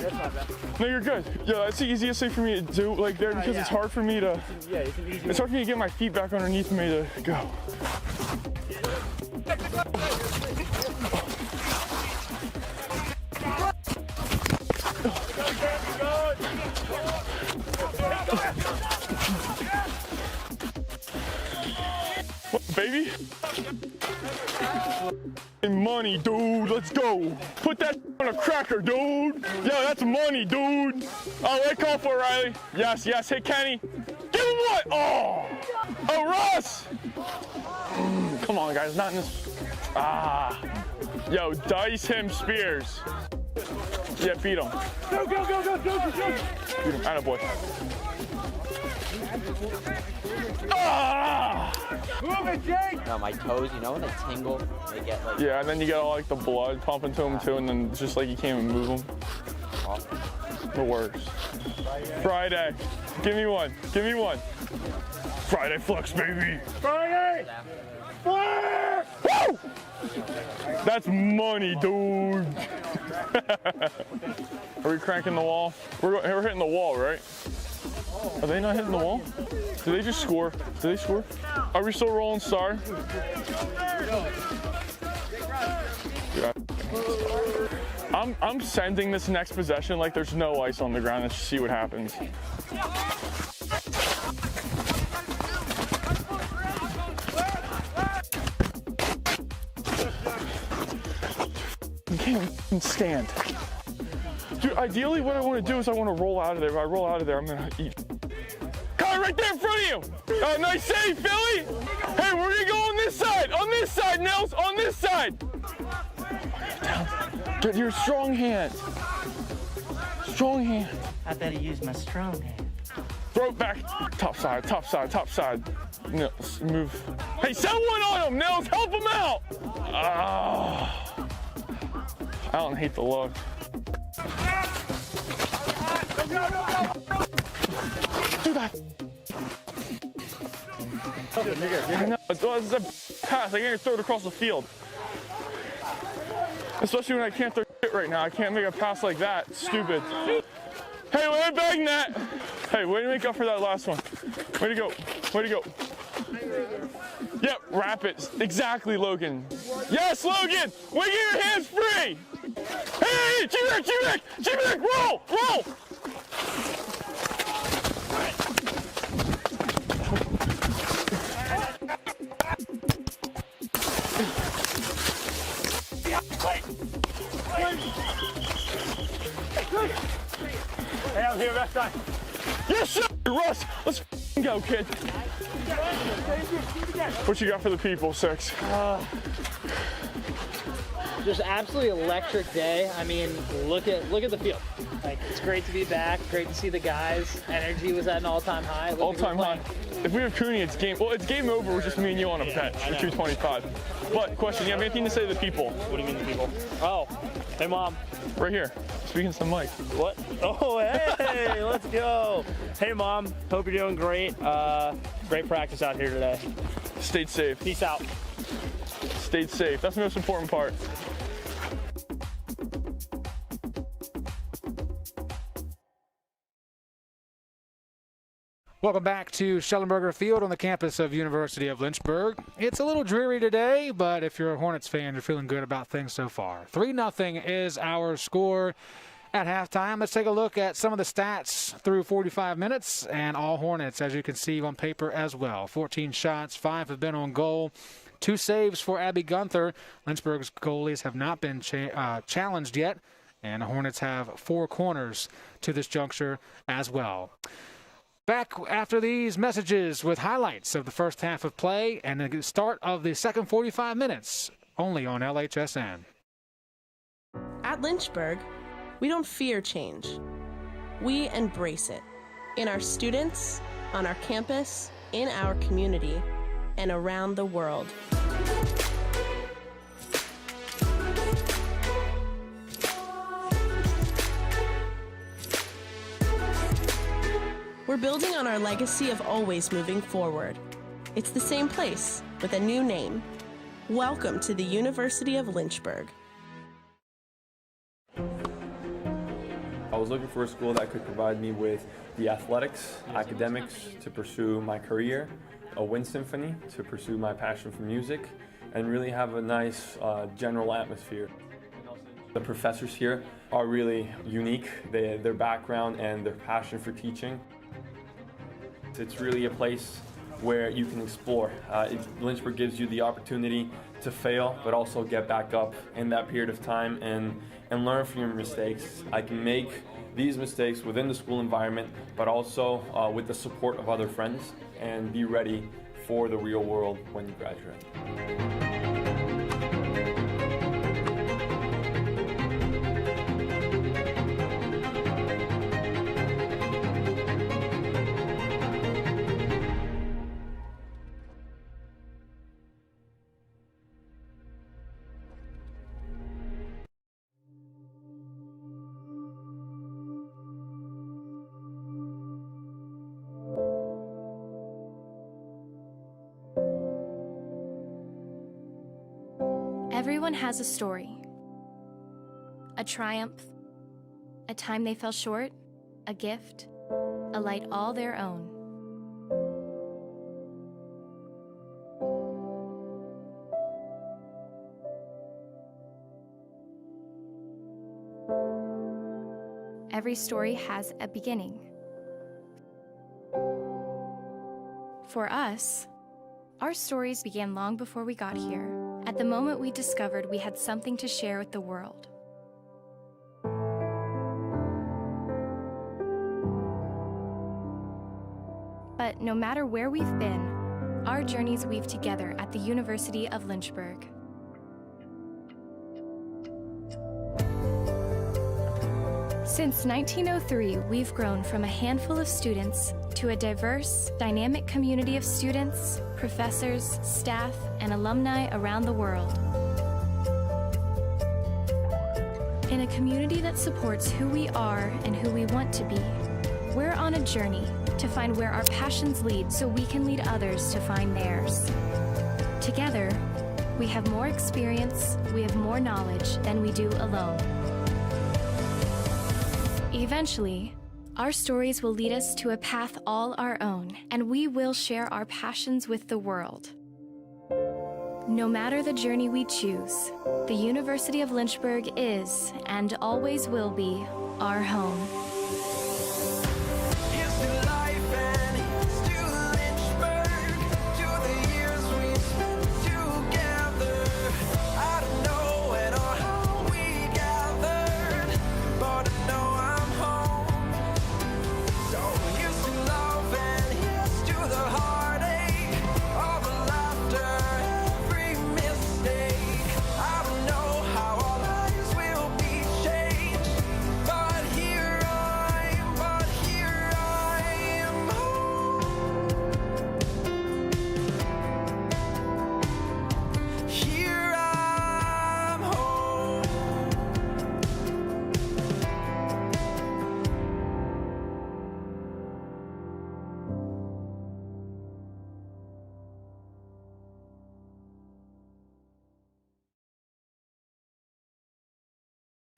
No, you're good. Yeah, that's the easiest thing for me to do, like there, because it's hard for me to. It's hard for me to get my feet back underneath me to go. money, dude. Let's go. Put that on a cracker, dude. Yo, that's money, dude. Oh, let call for Riley. Yes, yes. Hey, Kenny. Give him what? Oh, Russ. Come on, guys. Not in this. Yo, dice him, Spears. Yeah, beat him. Go, go, go, go, go, go, go. Beat him. Attaboy. Move it, Jake. No, my toes, you know when they tingle, they get like... Yeah, and then you get all like the blood pumping to them too, and then it's just like you can't even move them. The worst. Friday. Give me one. Give me one. Friday flex, baby. Friday. Flex. Woo! That's money, dude. Are we cranking the wall? We're hitting the wall, right? Are they not hitting the wall? Did they just score? Did they score? Are we still rolling star? I'm sending this next possession like there's no ice on the ground and just see what happens. I can't stand. Dude, ideally what I want to do is I want to roll out of there. If I roll out of there, I'm going to eat. Connor, right there in front of you. Nice save, Philly. Hey, we're going to go on this side. On this side, Nels. On this side. Get your strong hand. Strong hand. I better use my strong hand. Throw it back. Top side, top side, top side. Nels, move. Hey, send one on him, Nels. Help him out. I don't hate the look. Do that. I know, it's a pass. I can't throw it across the field. Especially when I can't throw shit right now. I can't make a pass like that. Stupid. Hey, way to bang that. Hey, way to make up for that last one. Way to go. Way to go. Yep, wrap it. Exactly, Logan. Yes, Logan. Way to get your hands free. Hey, G-Mac, G-Mac, G-Mac, roll, roll. Hey, I'm here back time. Yes, sir, Russ. Let's go, kid. What you got for the people, Six? Just absolutely electric day. I mean, look at the field. Like, it's great to be back. Great to see the guys. Energy was at an all-time high. All-time high. If we have Cooney, it's game. Well, it's game over. We're just me and you on a bench for 225. But question, you have anything to say to the people? What do you mean the people? Oh, hey mom. Right here. Speaking to the mic. What? Oh, hey, let's go. Hey mom, hope you're doing great. Great practice out here today. Stayed safe. Peace out. Stayed safe. That's the most important part. Welcome back to Schellenberger Field on the campus of University of Lynchburg. It's a little dreary today, but if you're a Hornets fan, you're feeling good about things so far. 3-0 is our score at halftime. Let's take a look at some of the stats through 45 minutes, and all Hornets, as you can see on paper as well. 14 shots, 5 have been on goal. 2 saves for Abby Gunther. Lynchburg's goalies have not been challenged yet, and the Hornets have 4 corners to this juncture as well. Back after these messages with highlights of the first half of play and the start of the second 45 minutes, only on LHSN. At Lynchburg, we don't fear change. We embrace it. In our students, on our campus, in our community, and around the world. We're building on our legacy of always moving forward. It's the same place, with a new name. Welcome to the University of Lynchburg. I was looking for a school that could provide me with the athletics, academics to pursue my career, a wind symphony to pursue my passion for music, and really have a nice general atmosphere. The professors here are really unique, their background and their passion for teaching. It's really a place where you can explore. Lynchburg gives you the opportunity to fail, but also get back up in that period of time and learn from your mistakes. I can make these mistakes within the school environment, but also with the support of other friends, and be ready for the real world when you graduate. Everyone has a story. A triumph, a time they fell short, a gift, a light all their own. Every story has a beginning. For us, our stories began long before we got here, at the moment we discovered we had something to share with the world. But no matter where we've been, our journeys weave together at the University of Lynchburg. Since 1903, we've grown from a handful of students to a diverse, dynamic community of students, professors, staff, and alumni around the world. In a community that supports who we are and who we want to be, we're on a journey to find where our passions lead so we can lead others to find theirs. Together, we have more experience, we have more knowledge than we do alone. Eventually, our stories will lead us to a path all our own, and we will share our passions with the world. No matter the journey we choose, the University of Lynchburg is, and always will be, our home.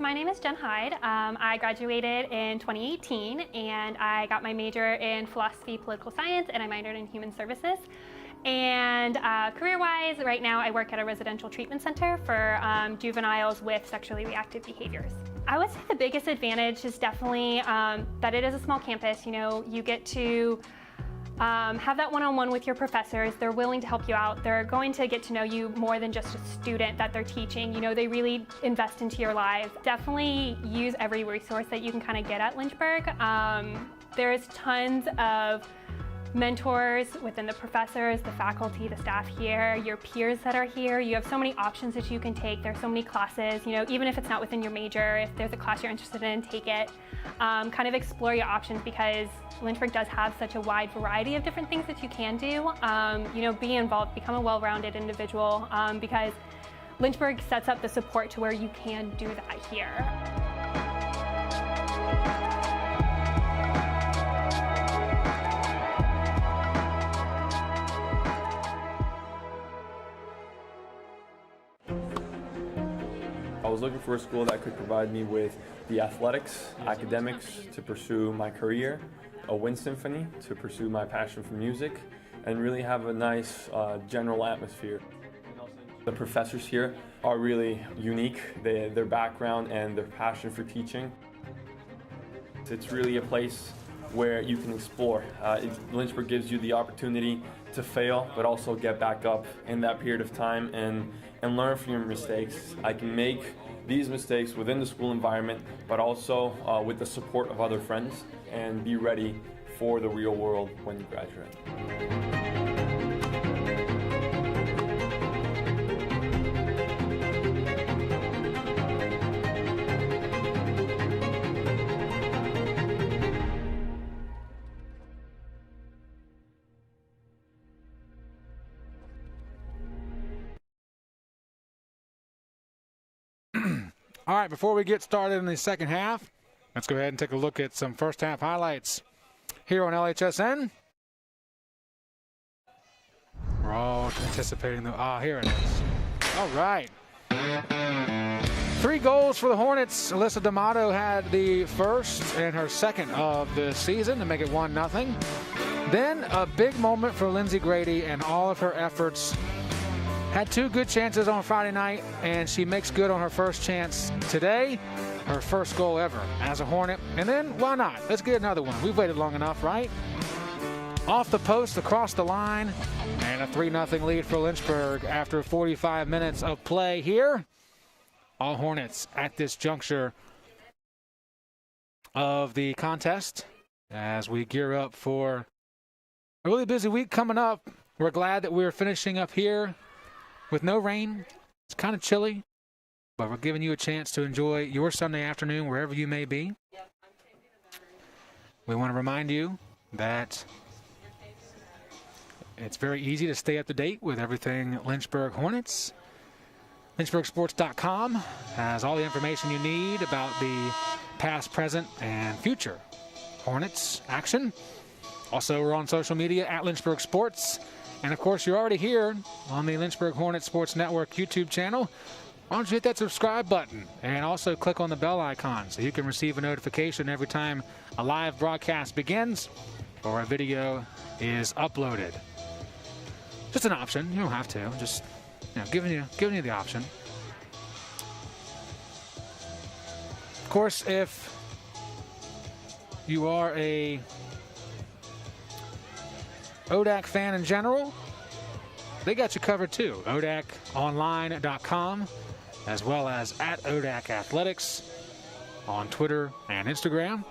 My name is Jen Hyde. I graduated in 2018 and I got my major in philosophy, political science, and I minored in human services. And career-wise, right now I work at a residential treatment center for juveniles with sexually reactive behaviors. I would say the biggest advantage is definitely that it is a small campus. You know, you get to have that one-on-one with your professors. They're willing to help you out. They're going to get to know you more than just a student that they're teaching. You know, they really invest into your lives. Definitely use every resource that you can kind of get at Lynchburg. There's tons of mentors within the professors, the faculty, the staff here, your peers that are here. You have so many options that you can take. There's so many classes, you know, even if it's not within your major, if there's a class you're interested in, take it. Kind of explore your options because Lynchburg does have such a wide variety of different things that you can do. You know, be involved, become a well-rounded individual because Lynchburg sets up the support to where you can do that here. I was looking for a school that could provide me with the athletics, academics to pursue my career, a wind symphony to pursue my passion for music, and really have a nice general atmosphere. The professors here are really unique, their background and their passion for teaching. It's really a place where you can explore. Lynchburg gives you the opportunity to fail, but also get back up in that period of time and learn from your mistakes. I can make these mistakes within the school environment, but also with the support of other friends, and be ready for the real world when you graduate. All right, before we get started in the second half, let's go ahead and take a look at some first half highlights here on LHSN. We're all anticipating here it is. All right. 3 goals for the Hornets. Alyssa D'Amato had the first and her second of the season to make it 1-0. Then a big moment for Lindsay Grady, and all of her efforts. Had 2 good chances on Friday night, and she makes good on her first chance today. Her first goal ever as a Hornet. And then, why not? Let's get another one. We've waited long enough, right? Off the post, across the line, and a 3-0 lead for Lynchburg after 45 minutes of play here. All Hornets at this juncture of the contest as we gear up for a really busy week coming up. We're glad that we're finishing up here with no rain. It's kind of chilly, but we're giving you a chance to enjoy your Sunday afternoon wherever you may be. We want to remind you that it's very easy to stay up to date with everything Lynchburg Hornets. LynchburgSports.com has all the information you need about the past, present, and future Hornets action. Also, we're on social media at Lynchburg Sports. And, of course, you're already here on the Lynchburg Hornet Sports Network YouTube channel. Why don't you hit that subscribe button and also click on the bell icon so you can receive a notification every time a live broadcast begins or a video is uploaded. Just an option. You don't have to. Just giving you the option. Of course, if you are a ODAC fan in general, they got you covered too. ODAConline.com, as well as at ODAC Athletics on Twitter and Instagram.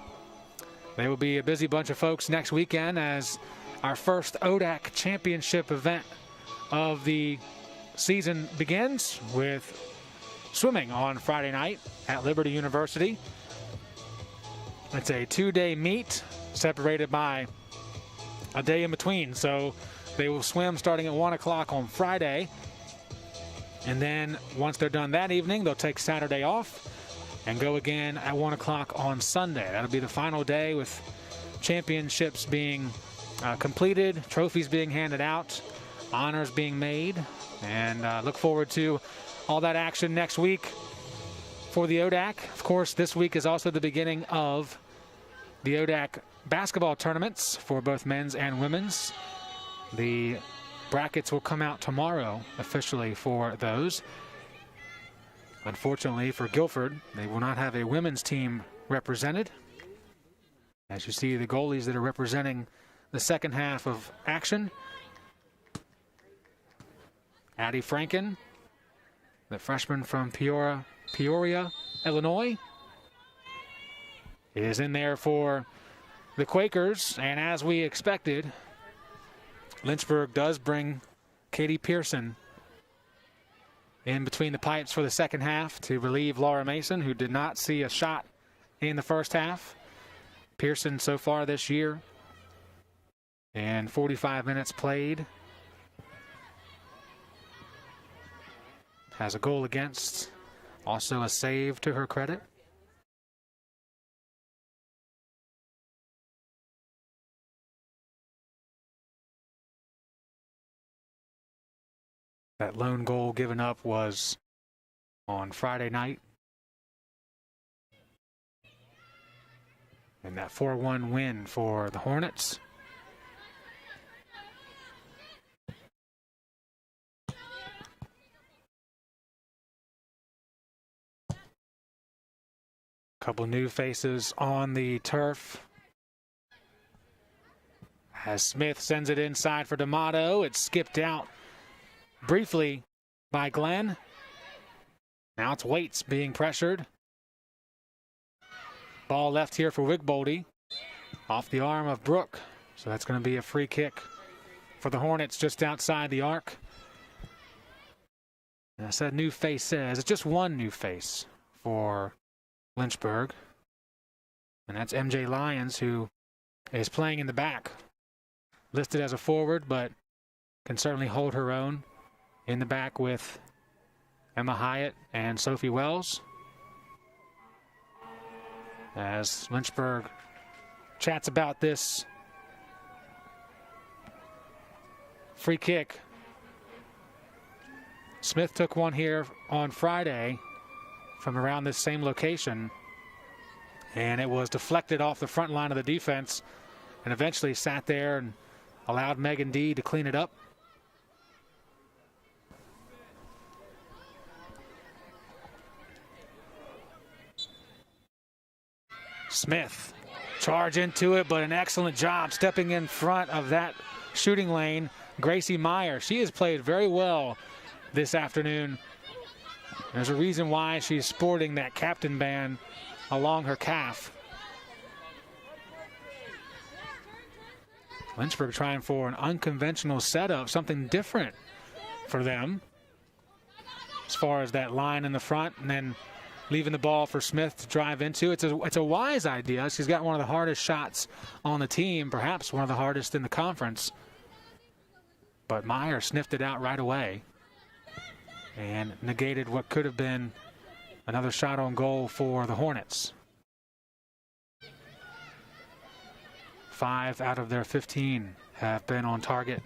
They will be a busy bunch of folks next weekend as our first ODAC championship event of the season begins with swimming on Friday night at Liberty University. It's a 2-day meet separated by a day in between, so they will swim starting at 1 o'clock on Friday, and then once they're done that evening, they'll take Saturday off and go again at 1 o'clock on Sunday. That'll be the final day, with championships being completed, trophies being handed out, honors being made, and look forward to all that action next week for the ODAC. Of course, this week is also the beginning of the ODAC basketball tournaments for both men's and women's. The brackets will come out tomorrow officially for those. Unfortunately for Guilford, they will not have a women's team represented. As you see, the goalies that are representing the second half of action. Addie Franken, the freshman from Peoria, Illinois, is in there for the Quakers, and as we expected, Lynchburg does bring Katie Pearson in between the pipes for the second half to relieve Laura Mason, who did not see a shot in the first half. Pearson so far this year, and 45 minutes played, has a goal against, also a save to her credit. That lone goal given up was on Friday night. And that 4-1 win for the Hornets. Couple new faces on the turf as Smith sends it inside for D'Amato. It's skipped out briefly by Glenn. Now it's Waits being pressured. Ball left here for Wigboldy. Off the arm of Brooke. So that's going to be a free kick for the Hornets just outside the arc. And I said new face says it's just one new face for Lynchburg. And that's MJ Lyons, who is playing in the back. Listed as a forward, but can certainly hold her own in the back with Emma Hyatt and Sophie Wells. As Lynchburg chats about this free kick. Smith took one here on Friday from around this same location, and it was deflected off the front line of the defense and eventually sat there and allowed Megan D to clean it up. Smith, charge into it, but an excellent job stepping in front of that shooting lane. Gracie Meyer, she has played very well this afternoon. There's a reason why she's sporting that captain band along her calf. Lynchburg trying for an unconventional setup, something different for them as far as that line in the front, and then leaving the ball for Smith to drive into. It's a wise idea. She's got one of the hardest shots on the team, perhaps one of the hardest in the conference. But Meyer sniffed it out right away and negated what could have been another shot on goal for the Hornets. 5 out of their 15 have been on target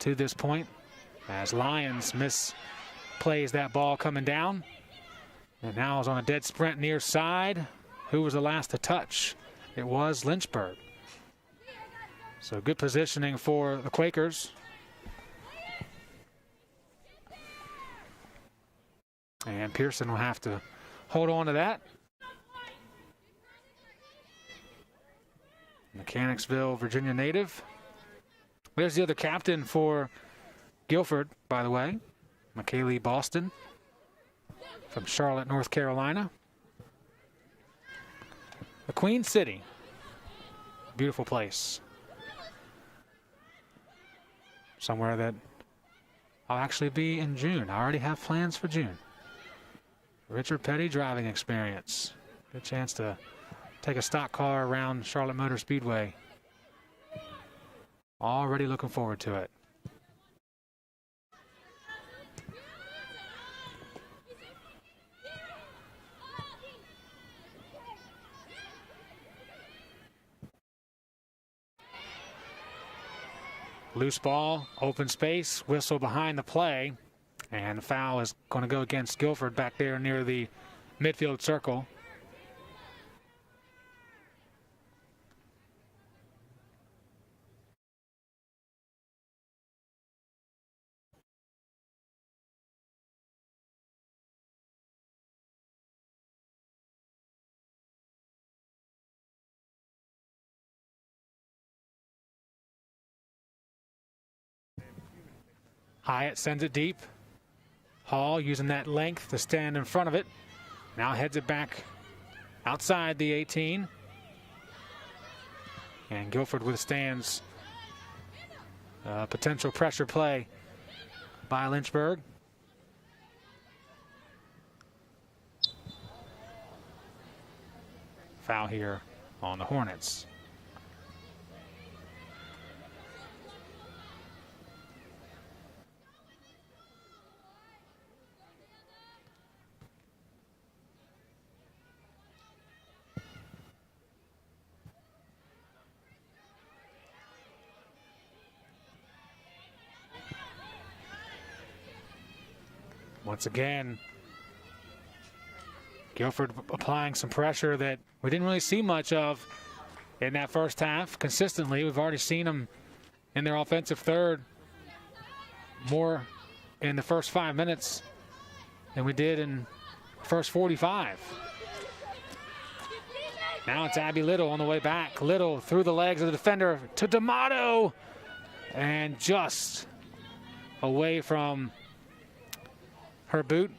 to this point, as Lyons misplays that ball coming down. And now is on a dead sprint near side. Who was the last to touch? It was Lynchburg. So good positioning for the Quakers. And Pearson will have to hold on to that. Mechanicsville, Virginia native. There's the other captain for Guilford, by the way, McKaylee Boston from Charlotte, North Carolina. The Queen City, beautiful place. Somewhere that I'll actually be in June. I already have plans for June. Richard Petty driving experience. Good chance to take a stock car around Charlotte Motor Speedway. Already looking forward to it. Loose ball, open space, whistle behind the play, and the foul is going to go against Guilford back there near the midfield circle. Hyatt sends it deep. Hall using that length to stand in front of it. Now heads it back outside the 18. And Guilford withstands potential pressure play by Lynchburg. Foul here on the Hornets. Once again, Guilford applying some pressure that we didn't really see much of in that first half consistently. We've already seen them in their offensive third more in the first 5 minutes than we did in the first 45. Now it's Abby Little on the way back. Little through the legs of the defender to D'Amato. And just away from her boot.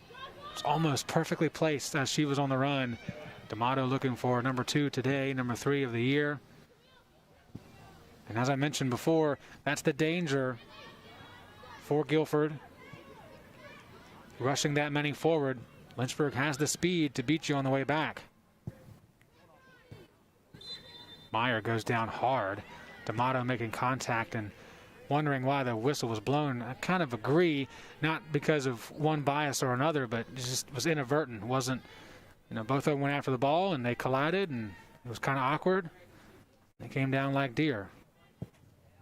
It's almost perfectly placed as she was on the run. D'Amato looking for number 2 today, number 3 of the year. And as I mentioned before, that's the danger for Guilford. Rushing that many forward. Lynchburg has the speed to beat you on the way back. Meyer goes down hard. D'Amato making contact and wondering why the whistle was blown. I kind of agree, not because of one bias or another, but it just was inadvertent. Wasn't, both of them went after the ball and they collided and it was kind of awkward. They came down like deer.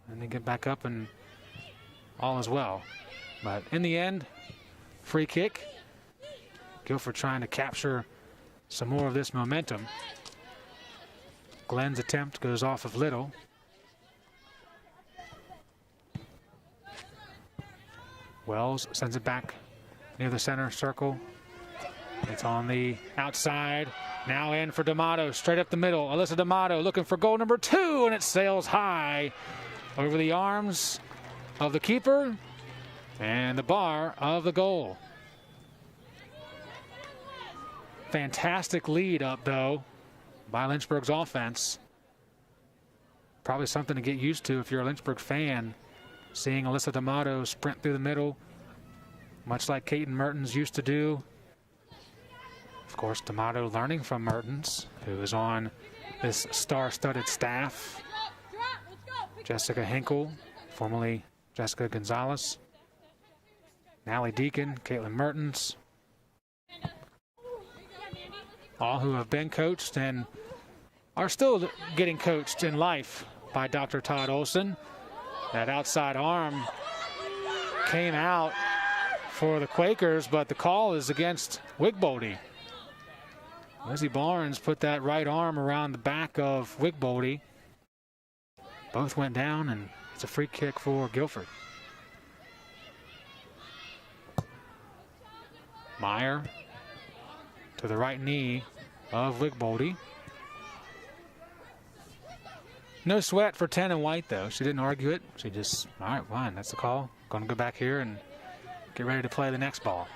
And they get back up and all is well. But in the end, free kick. Guilford trying to capture some more of this momentum. Glenn's attempt goes off of Little. Wells sends it back near the center circle. It's on the outside. Now in for D'Amato, straight up the middle. Alyssa D'Amato looking for goal number 2, and it sails high over the arms of the keeper and the bar of the goal. Fantastic lead up, though, by Lynchburg's offense. Probably something to get used to if you're a Lynchburg fan, seeing Alyssa D'Amato sprint through the middle, much like Kaiten Mertens used to do. Of course, D'Amato learning from Mertens, who is on this star-studded staff. Jessica Hinkle, formerly Jessica Gonzalez. Nally Deacon, Caitlin Mertens. All who have been coached and are still getting coached in life by Dr. Todd Olson. That outside arm came out for the Quakers, but the call is against Wigboldy. Lizzie Barnes put that right arm around the back of Wigboldy. Both went down, and it's a free kick for Guilford. Meyer to the right knee of Wigboldy. No sweat for 10 and white, though. She didn't argue it. She just, all right, fine, that's the call. Going to go back here and get ready to play the next ball.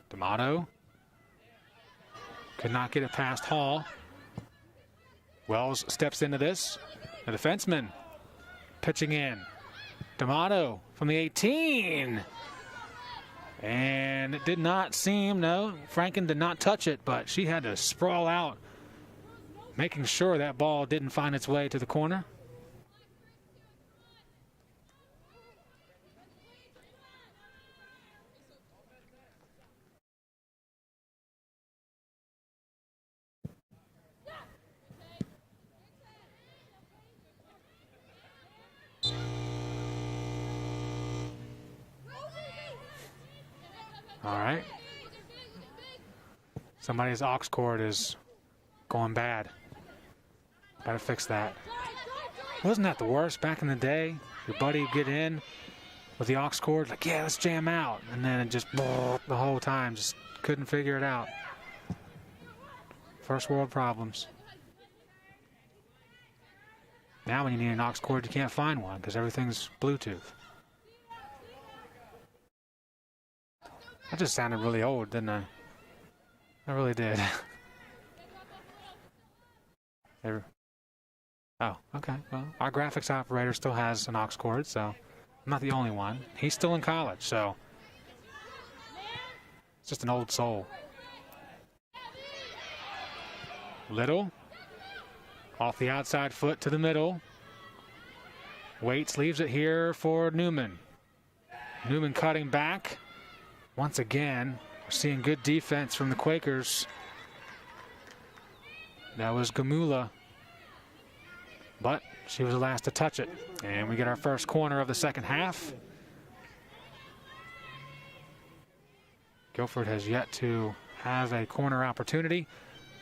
D'Amato could not get it past Hall. Wells steps into this. The defenseman pitching in. D'Amato from the 18. And it did not seem, no, Franken did not touch it, but she had to sprawl out, making sure that ball didn't find its way to the corner. All right. Somebody's aux cord is going bad. Gotta fix that. Wasn't that the worst back in the day? Your buddy would get in with the aux cord, like, yeah, let's jam out. And then it just, the whole time, just couldn't figure it out. First world problems. Now when you need an aux cord, you can't find one because everything's Bluetooth. I just sounded really old, didn't I? I really did. Oh, okay. Well, our graphics operator still has an aux cord, so I'm not the only one. He's still in college, so it's just an old soul. Little off the outside foot to the middle. Waits, leaves it here for Newman. Newman cutting back. Once again, we're seeing good defense from the Quakers. That was Gamula, but she was the last to touch it. And we get our first corner of the second half. Guilford has yet to have a corner opportunity.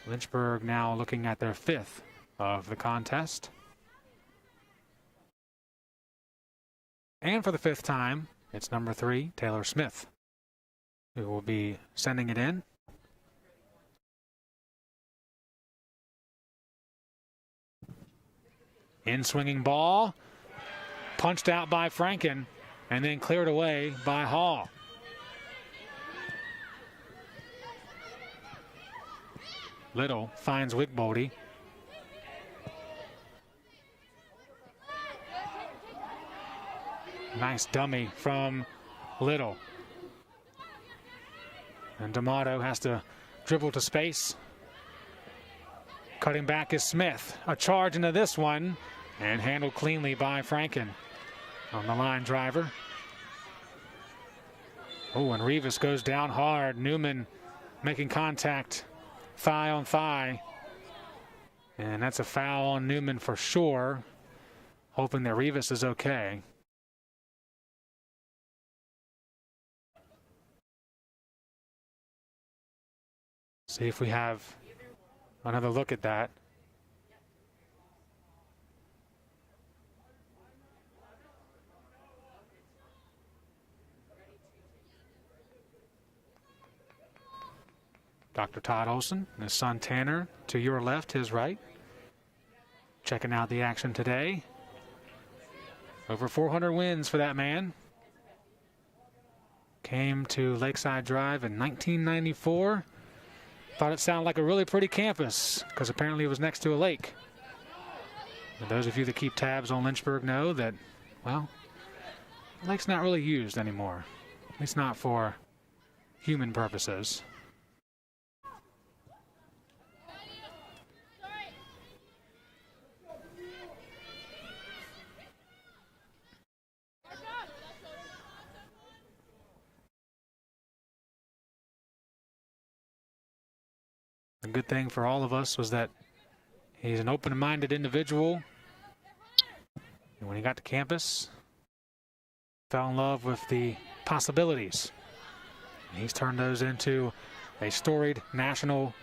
Lynchburg now looking at their 5th of the contest. And for the 5th time, it's number 3, Taylor Smith, who will be sending it in. In-swinging ball, punched out by Franken, and then cleared away by Hall. Little finds Wigboldy. Nice dummy from Little. And D'Amato has to dribble to space. Cutting back is Smith. A charge into this one and handled cleanly by Franken on the line driver. Oh, and Rivas goes down hard. Newman making contact, thigh on thigh. And that's a foul on Newman for sure. Hoping that Rivas is okay. See if we have another look at that. Dr. Todd Olson and his son Tanner to your left, his right. Checking out the action today. Over 400 wins for that man. Came to Lakeside Drive in 1994. Thought it sounded like a really pretty campus because apparently it was next to a lake. And those of you that keep tabs on Lynchburg know that, well, the lake's not really used anymore. At least not for human purposes. The good thing for all of us was that he's an open-minded individual. And when he got to campus, fell in love with the possibilities. And he's turned those into a storied national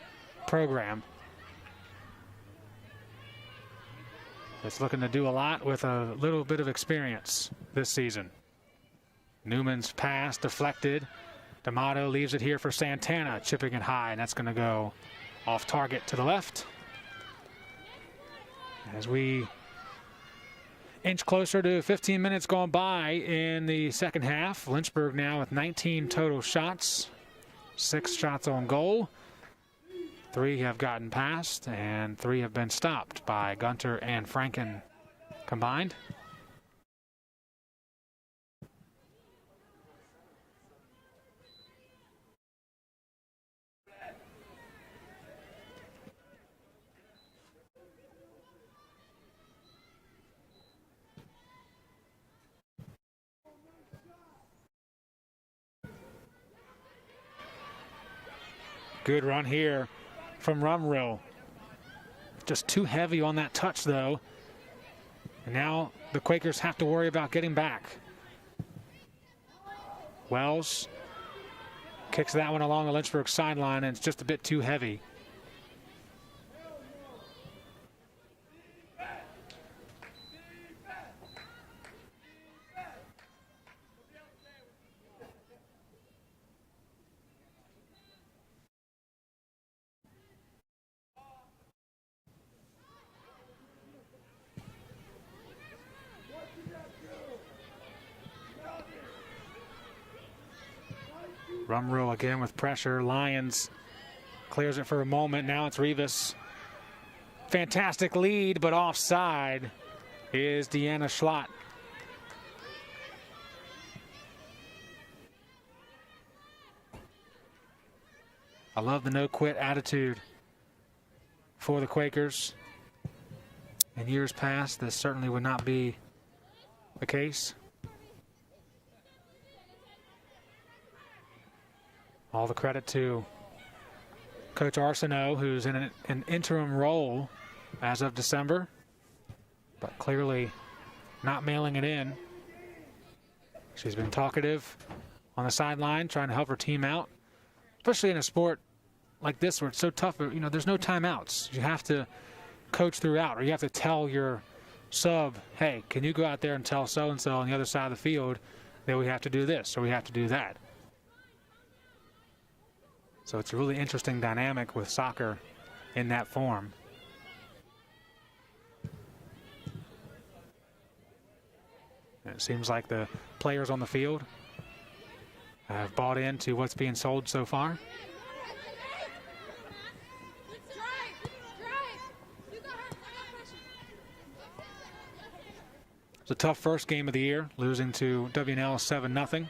program that's looking to do a lot with a little bit of experience this season. Newman's pass deflected. D'Amato leaves it here for Santana, chipping it high, and that's going to go off target to the left. As we inch closer to 15 minutes gone by in the second half. Lynchburg now with 19 total shots, 6 shots on goal. 3 have gotten past and 3 have been stopped by Gunter and Franken combined. Good run here from Rumrill. Just too heavy on that touch, though. And now the Quakers have to worry about getting back. Wells kicks that one along the Lynchburg sideline, and it's just a bit too heavy. Rumrill again with pressure. Lyons clears it for a moment. Now it's Rivas. Fantastic lead, but offside is Deanna Schlott. I love the no-quit attitude for the Quakers. In years past, this certainly would not be the case. All the credit to Coach Arsenault, who's in an interim role as of December, but clearly not mailing it in. She's been talkative on the sideline, trying to help her team out, especially in a sport like this where it's so tough. You know, there's no timeouts. You have to coach throughout, or you have to tell your sub, hey, can you go out there and tell so-and-so on the other side of the field that we have to do this or we have to do that. So it's a really interesting dynamic with soccer in that form. It seems like the players on the field have bought into what's being sold so far. It's a tough first game of the year, losing to WNL 7-0.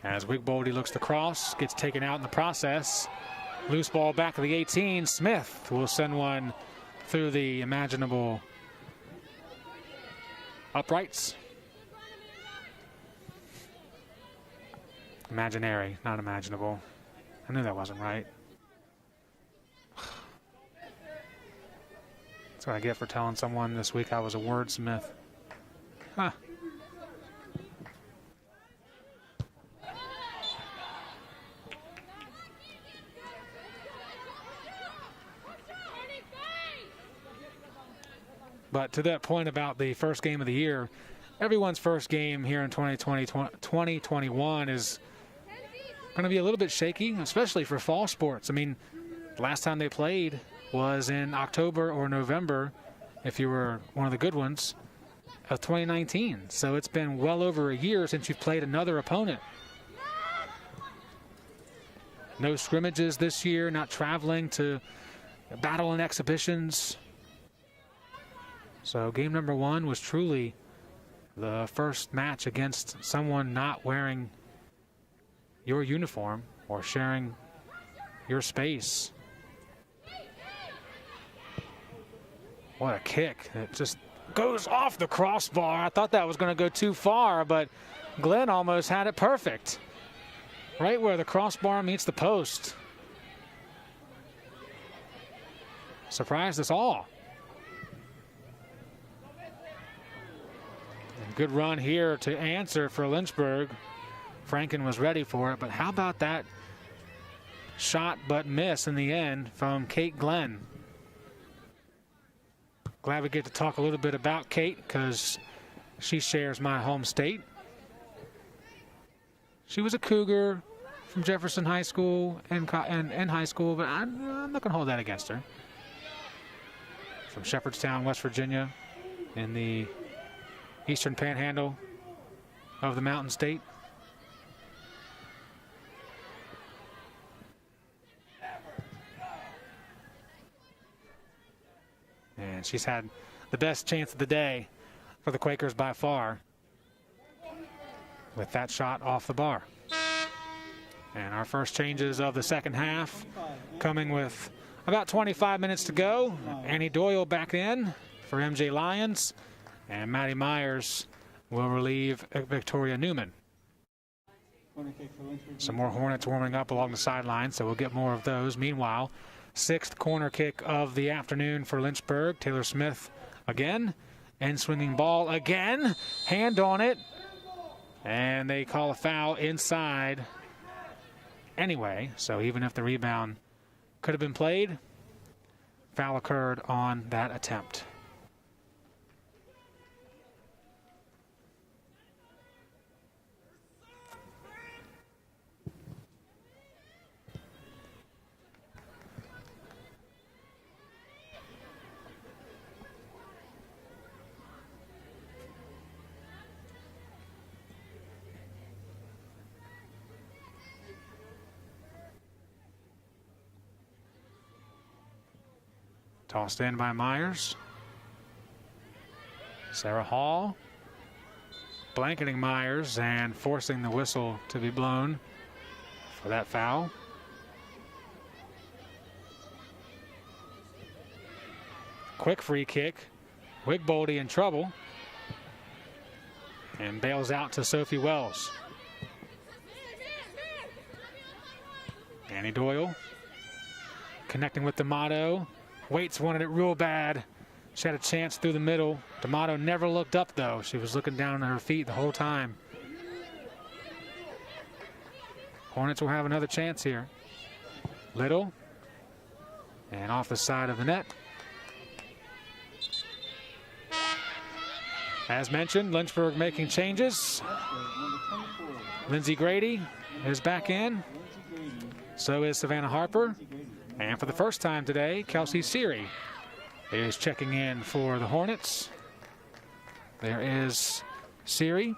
As Wigboldy looks to cross, gets taken out in the process. Loose ball back of the 18. Smith will send one through the imaginable uprights. Imaginary, not imaginable. I knew that wasn't right. That's what I get for telling someone this week I was a wordsmith. Huh. But to that point about the first game of the year, everyone's first game here in 2021 is going to be a little bit shaky, especially for fall sports. I mean, the last time they played was in October or November, if you were one of the good ones, of 2019. So it's been well over a year since you've played another opponent. No scrimmages this year, not traveling to battle and exhibitions. So game number one was truly the first match against someone not wearing your uniform or sharing your space. What a kick. It just goes off the crossbar. I thought that was going to go too far, but Glenn almost had it perfect. Right where the crossbar meets the post. Surprised us all. And good run here to answer for Lynchburg. Franken was ready for it, but how about that shot but miss in the end from Kate Glenn? Glad we get to talk a little bit about Kate because she shares my home state. She was a Cougar from Jefferson High School and high school, but I'm not going to hold that against her. From Shepherdstown, West Virginia, in the eastern panhandle of the Mountain State. And she's had the best chance of the day for the Quakers by far with that shot off the bar. And our first changes of the second half coming with about 25 minutes to go. Annie Doyle back in for MJ Lyons, and Maddie Myers will relieve Victoria Newman. Some more Hornets warming up along the sideline, so we'll get more of those. Meanwhile, sixth corner kick of the afternoon for Lynchburg. Taylor Smith again, and swinging ball again, hand on it, and they call a foul inside anyway. So even if the rebound could have been played, foul occurred on that attempt. Tossed in by Myers. Sarah Hall blanketing Myers and forcing the whistle to be blown for that foul. Quick free kick. Wigboldy in trouble. And bails out to Sophie Wells. Annie Doyle connecting with D'Amato. Waits wanted it real bad. She had a chance through the middle. D'Amato never looked up, though. She was looking down at her feet the whole time. Hornets will have another chance here. Little. And off the side of the net. As mentioned, Lynchburg making changes. Lindsay Grady is back in. So is Savannah Harper. And for the first time today, Kelsey Seary is checking in for the Hornets. There is Siri.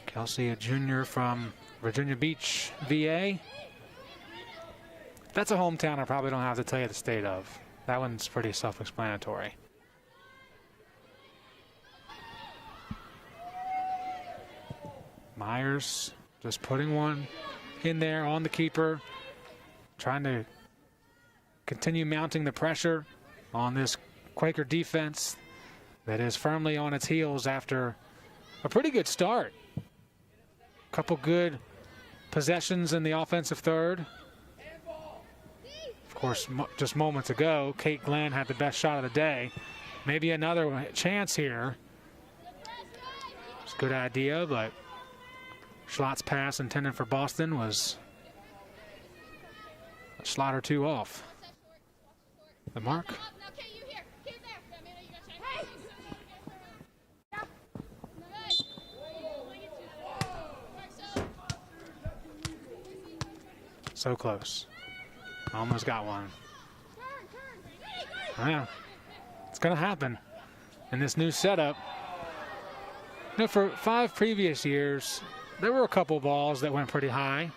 Kelsey, a junior from Virginia Beach, VA. That's a hometown I probably don't have to tell you the state of. That one's pretty self-explanatory. Myers just putting one in there on the keeper, trying to continue mounting the pressure on this Quaker defense that is firmly on its heels after a pretty good start. Couple good possessions in the offensive third. Of course, just moments ago, Kate Glenn had the best shot of the day. Maybe another chance here. It's a good idea, but Schlot's pass intended for Boston was a slot or two off the mark. So close. Almost got one. Yeah, it's going to happen in this new setup. You know, for 5 previous years, there were a couple balls that went pretty high,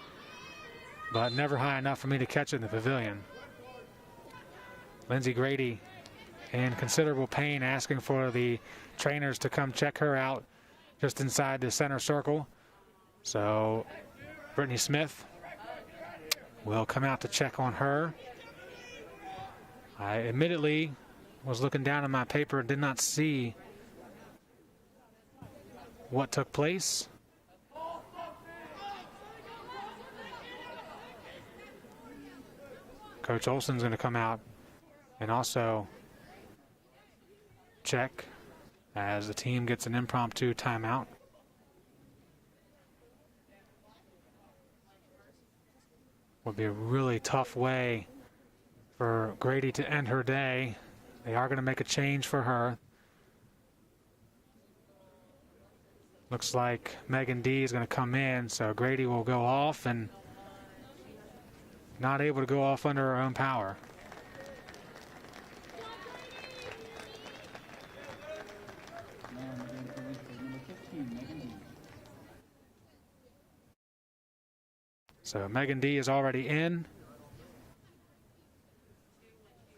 but never high enough for me to catch it in the pavilion. Lindsey Grady in considerable pain, asking for the trainers to come check her out just inside the center circle. So Brittany Smith will come out to check on her. I admittedly was looking down at my paper and did not see what took place. Coach Olson's going to come out and also check as the team gets an impromptu timeout. Would be a really tough way for Grady to end her day. They are going to make a change for her. Looks like Megan D is going to come in, so Grady will go off and not able to go off under her own power. So Megan D is already in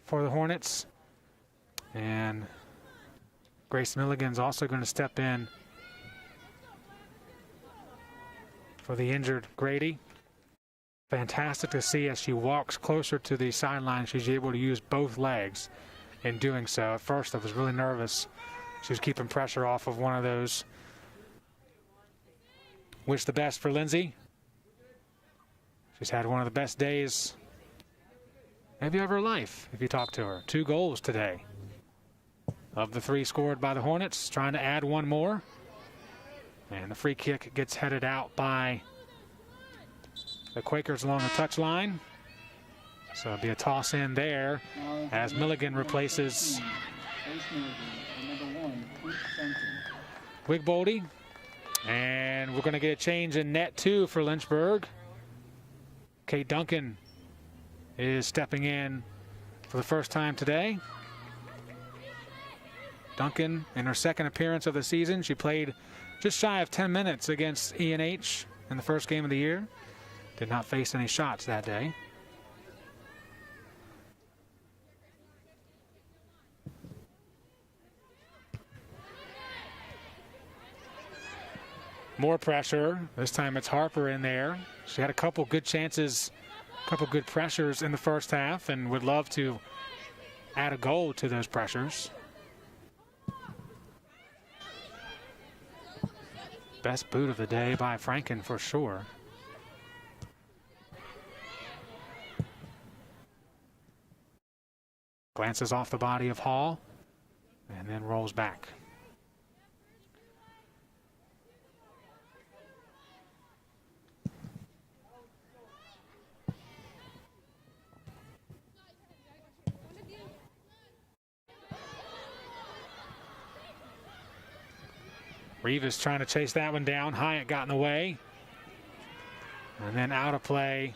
for the Hornets. And Grace Milligan's also going to step in for the injured Grady. Fantastic to see as she walks closer to the sideline. She's able to use both legs in doing so. At first I was really nervous. She was keeping pressure off of one of those. Wish the best for Lindsay. She's had one of the best days maybe of her life if you talk to her. 2 goals today of the 3 scored by the Hornets, trying to add one more. And the free kick gets headed out by the Quakers along the touchline. So it'll be a toss in there as Milligan replaces Wigboldy. And we're going to get a change in net too for Lynchburg. Kate Duncan is stepping in for the first time today. Duncan, in her second appearance of the season, she played just shy of 10 minutes against E&H in the first game of the year. Did not face any shots that day. More pressure. This time it's Harper in there. She had a couple good chances, a couple good pressures in the first half, and would love to add a goal to those pressures. Best boot of the day by Franken for sure. Glances off the body of Hall and then rolls back. Rivas trying to chase that one down. Hyatt got in the way. And then out of play.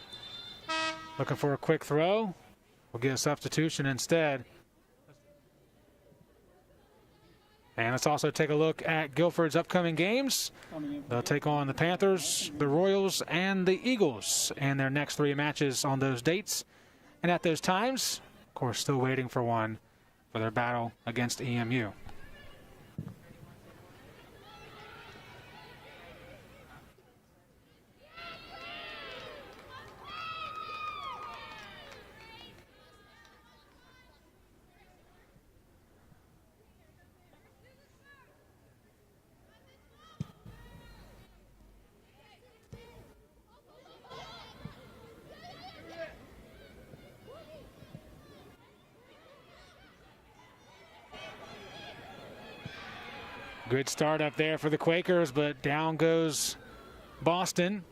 Looking for a quick throw. will get a substitution instead. And let's also take a look at Guilford's upcoming games. They'll take on the Panthers, the Royals, and the Eagles in their next 3 matches on those dates. And at those times, of course, still waiting for one for their battle against EMU. Good start up there for the Quakers, but down goes Boston.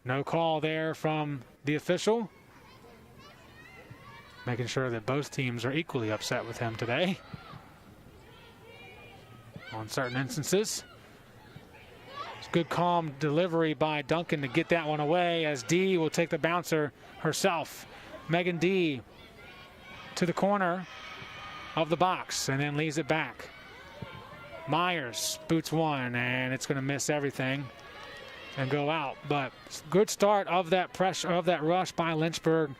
No call there from the official. Making sure that both teams are equally upset with him today on certain instances. It's good calm delivery by Duncan to get that one away as Dee will take the bouncer herself. Megan Dee to the corner of the box and then leaves it back. Myers boots one and it's going to miss everything and go out. But good start of that pressure, of that rush by Lynchburg,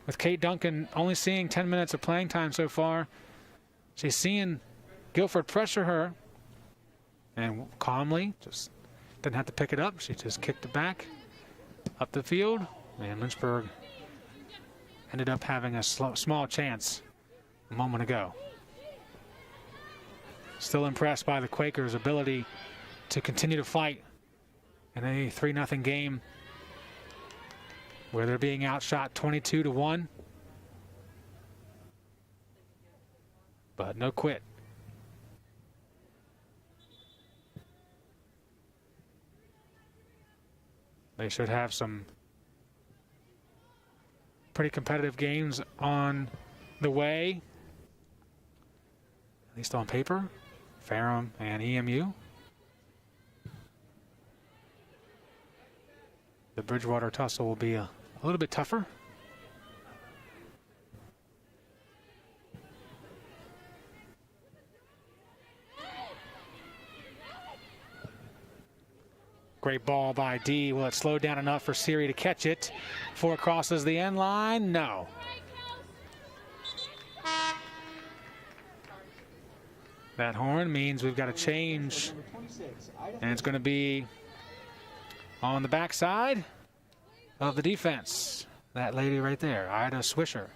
with Kate Duncan only seeing 10 minutes of playing time so far. She's seeing Guilford pressure her and calmly just didn't have to pick it up. She just kicked it back up the field, and Lynchburg ended up having a small chance a moment ago. Still impressed by the Quakers' ability to continue to fight in a 3-0 game where they're being outshot 22-1. But no quit. They should have some pretty competitive games on the way, at least on paper. Ferrum and EMU. The Bridgewater tussle will be a little bit tougher. Great ball by Dee. Will it slow down enough for Siri to catch it before it crosses the end line? No. That horn means we've got a change, and it's going to be on the backside of the defense. That lady right there, Ida Swisher,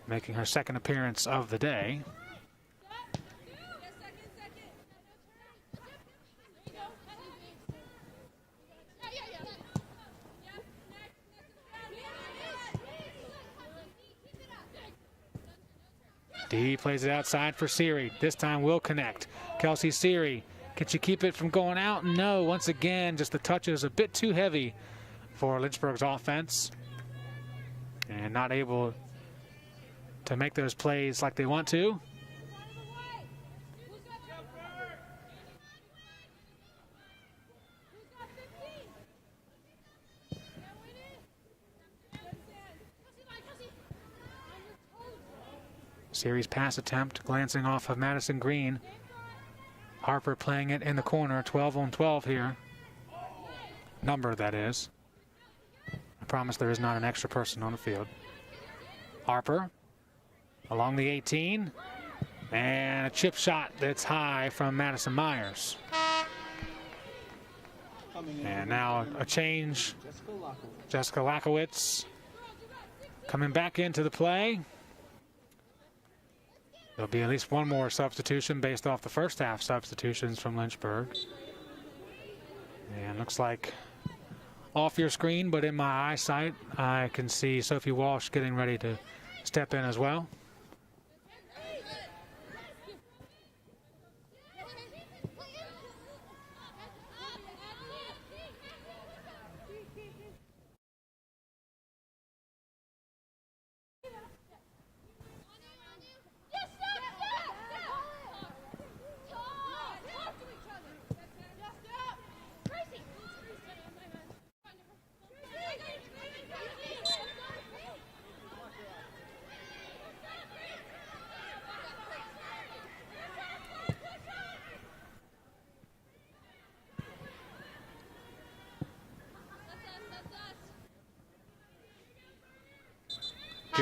making her second appearance of the day. Dee plays it outside for Siri. This time will connect. Kelsey Siri, can she keep it from going out? No, once again, just the touch is a bit too heavy for Lynchburg's offense. And not able to make those plays like they want to. Series pass attempt glancing off of Madison Green. Harper playing it in the corner, 12 on 12 here. Number, that is. I promise there is not an extra person on the field. Harper along the 18. And a chip shot that's high from Madison Myers. And now a change. Jessica Lakowitz coming back into the play. There'll be at least one more substitution based off the first half substitutions from Lynchburg. And looks like off your screen, but in my eyesight, I can see Sophie Walsh getting ready to step in as well.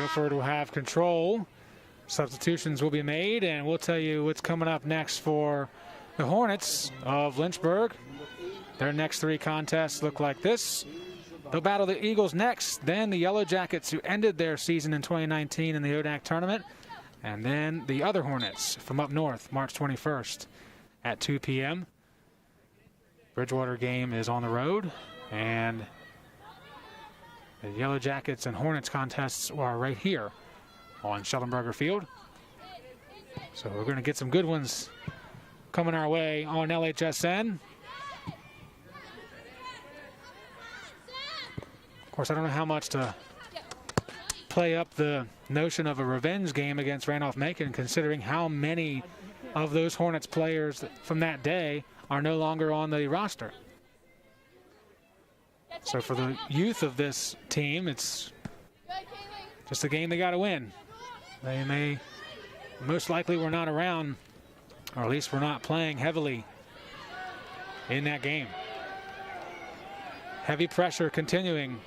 Guilford will have control. Substitutions will be made, and we'll tell you what's coming up next for the Hornets of Lynchburg. Their next 3 contests look like this. They'll battle the Eagles next, then the Yellow Jackets, who ended their season in 2019 in the ODAC tournament, and then the other Hornets from up north, March 21st at 2 p.m. Bridgewater game is on the road, and the Yellow Jackets and Hornets contests are right here on Schellenberger Field. So we're going to get some good ones coming our way on LHSN. Of course, I don't know how much to play up the notion of a revenge game against Randolph-Macon, considering how many of those Hornets players from that day are no longer on the roster. So for the youth of this team, it's just a game they got to win. They most likely were not around, or at least were not playing heavily in that game. Heavy pressure continuing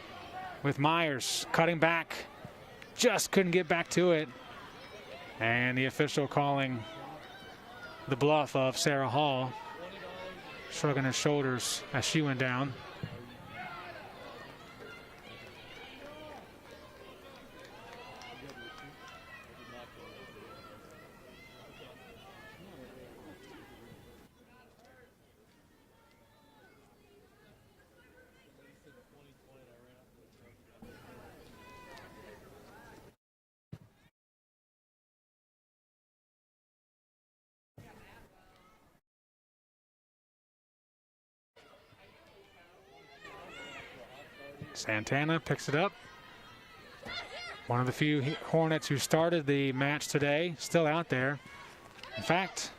with Myers cutting back. Just couldn't get back to it. And the official calling the bluff of Sarah Hall, shrugging his shoulders as she went down. Santana picks it up. One of the few Hornets who started the match today, still out there. In fact,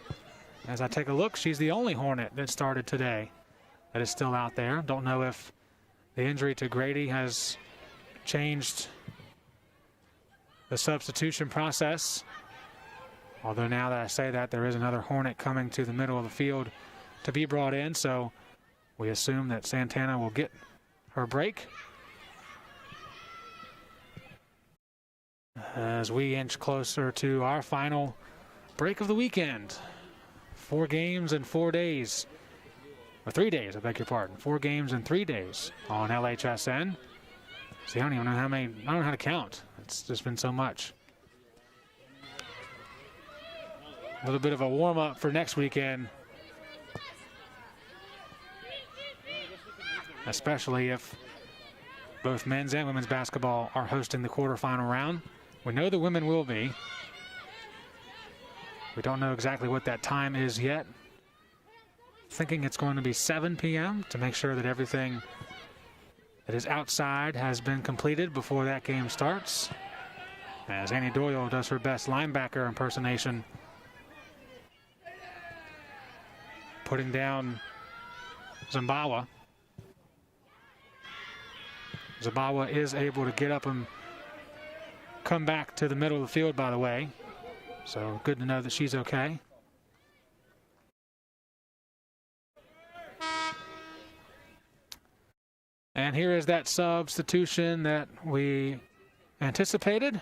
as I take a look, she's the only Hornet that started today that is still out there. Don't know if the injury to Grady has changed the substitution process. Although now that I say that, there is another Hornet coming to the middle of the field to be brought in, so we assume that Santana will get her break as we inch closer to our final break of the weekend. 4 games in 4 days, or 3 days, I beg your pardon. 4 games in 3 days on LHSN. See, I don't even know how many, I don't know how to count. It's just been so much. A little bit of a warm-up for next weekend, especially if both men's and women's basketball are hosting the quarterfinal round. We know the women will be. We don't know exactly what that time is yet. Thinking it's going to be 7 p.m. to make sure that everything that is outside has been completed before that game starts. As Annie Doyle does her best linebacker impersonation, putting down Zimbawa. Zabawa is able to get up and come back to the middle of the field, by the way. So good to know that she's okay. And here is that substitution that we anticipated.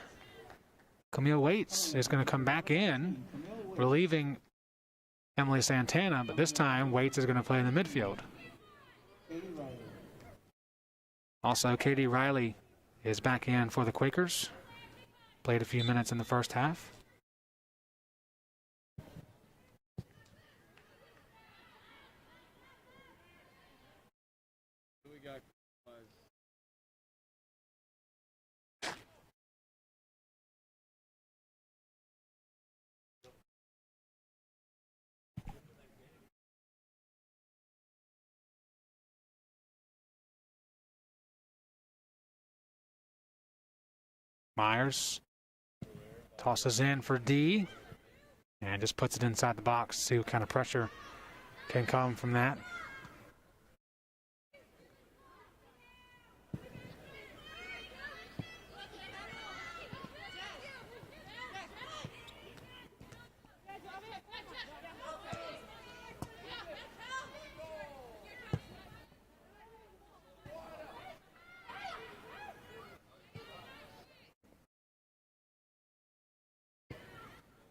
Camille Waits is going to come back in, relieving Emily Santana, but this time Waits is going to play in the midfield. Also, Katie Riley is back in for the Quakers. Played a few minutes in the first half. Myers tosses in for D and just puts it inside the box. See what kind of pressure can come from that.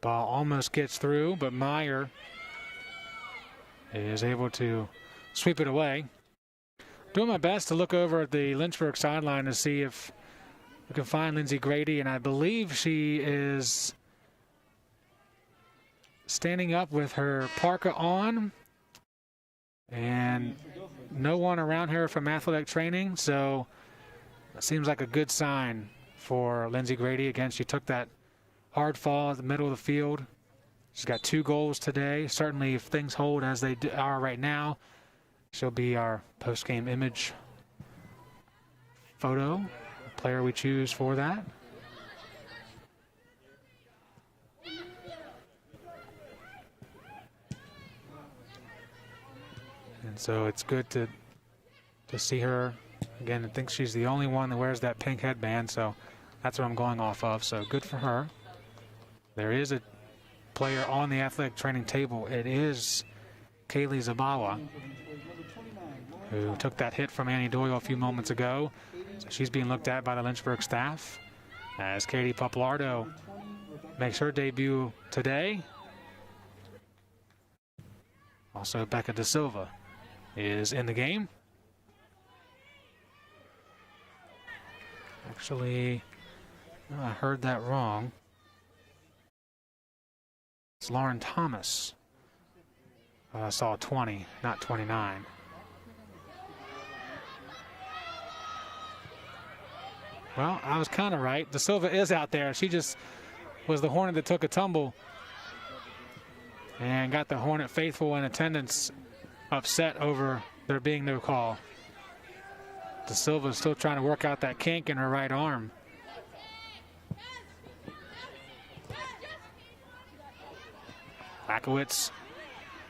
Ball almost gets through, but Meyer is able to sweep it away. Doing my best to look over at the Lynchburg sideline to see if we can find Lindsay Grady, and I believe she is standing up with her parka on, and no one around her from athletic training, so it seems like a good sign for Lindsay Grady. Again, she took that hard fall at the middle of the field. She's got 2 goals today. Certainly, if things hold as they are right now, she'll be our post-game image photo, player we choose for that. And so it's good to see her. Again, I think she's the only one that wears that pink headband, so that's what I'm going off of. So good for her. There is a player on the athletic training table. It is Kaylee Zabawa, who took that hit from Annie Doyle a few moments ago. So she's being looked at by the Lynchburg staff as Katie Pappalardo makes her debut today. Also, Becca Da Silva is in the game. Actually, I heard that wrong. It's Lauren Thomas. I saw 20, not 29. Well, I was kind of right. Da Silva is out there. She just was the Hornet that took a tumble and got the Hornet faithful in attendance upset over there being no call. Da Silva is still trying to work out that kink in her right arm. Lakowitz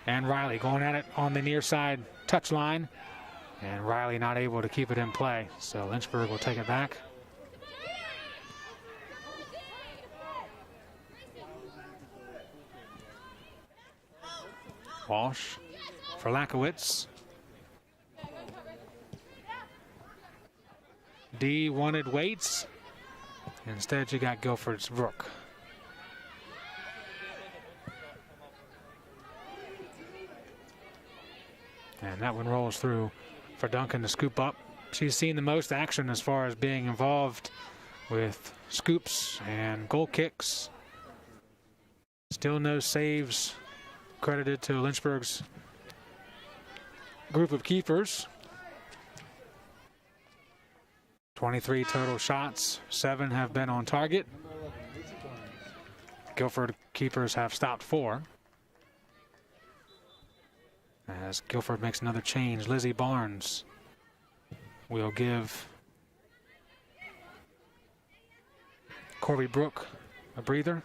and Riley going at it on the near side touch line, and Riley not able to keep it in play. So Lynchburg will take it back. Walsh for Lakowitz. D wanted Waits. Instead, you got Guilford's Brook. And that one rolls through for Duncan to scoop up. She's seen the most action as far as being involved with scoops and goal kicks. Still no saves credited to Lynchburg's group of keepers. 23 total shots, 7 have been on target. Guilford keepers have stopped 4. As Guilford makes another change, Lizzie Barnes will give Corby Brook a breather.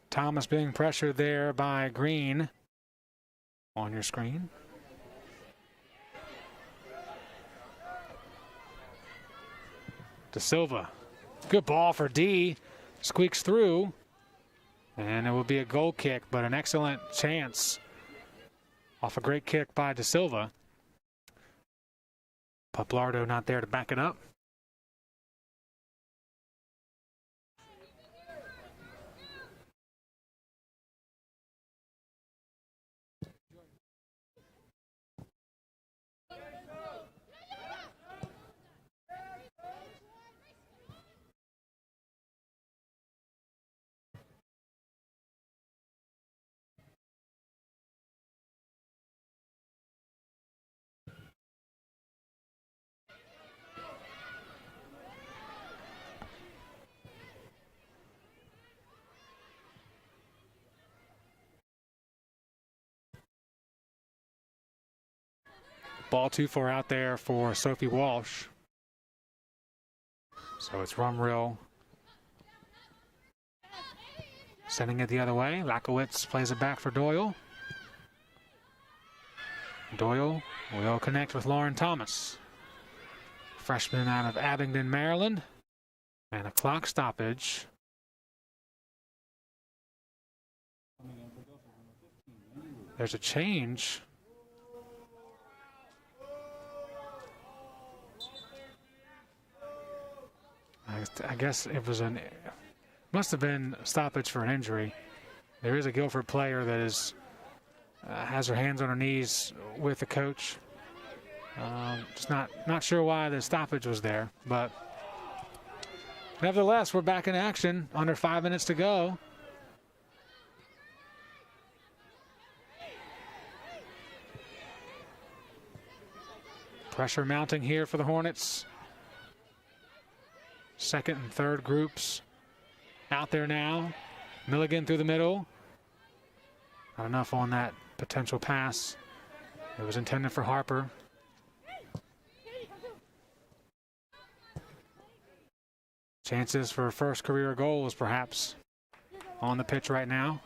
Thomas being pressured there by Green on your screen. Da Silva. Good ball for D. Squeaks through. And it will be a goal kick, but an excellent chance off a great kick by Da Silva. Pappalardo not there to back it up. Ball too far out there for Sophie Walsh. So it's Rumrill Sending it the other way. Lakowitz plays it back for Doyle. Doyle will connect with Lauren Thomas. Freshman out of Abingdon, Maryland. And a clock stoppage. There's a change. I guess it was must have been a stoppage for an injury. There is a Guilford player that is has her hands on her knees with the coach. Just not sure why the stoppage was there, but nevertheless, we're back in action. Under 5 minutes to go. Pressure mounting here for the Hornets. Second and third groups out there now. Milligan through the middle. Not enough on that potential pass. It was intended for Harper. Chances for first career goals perhaps on the pitch right now.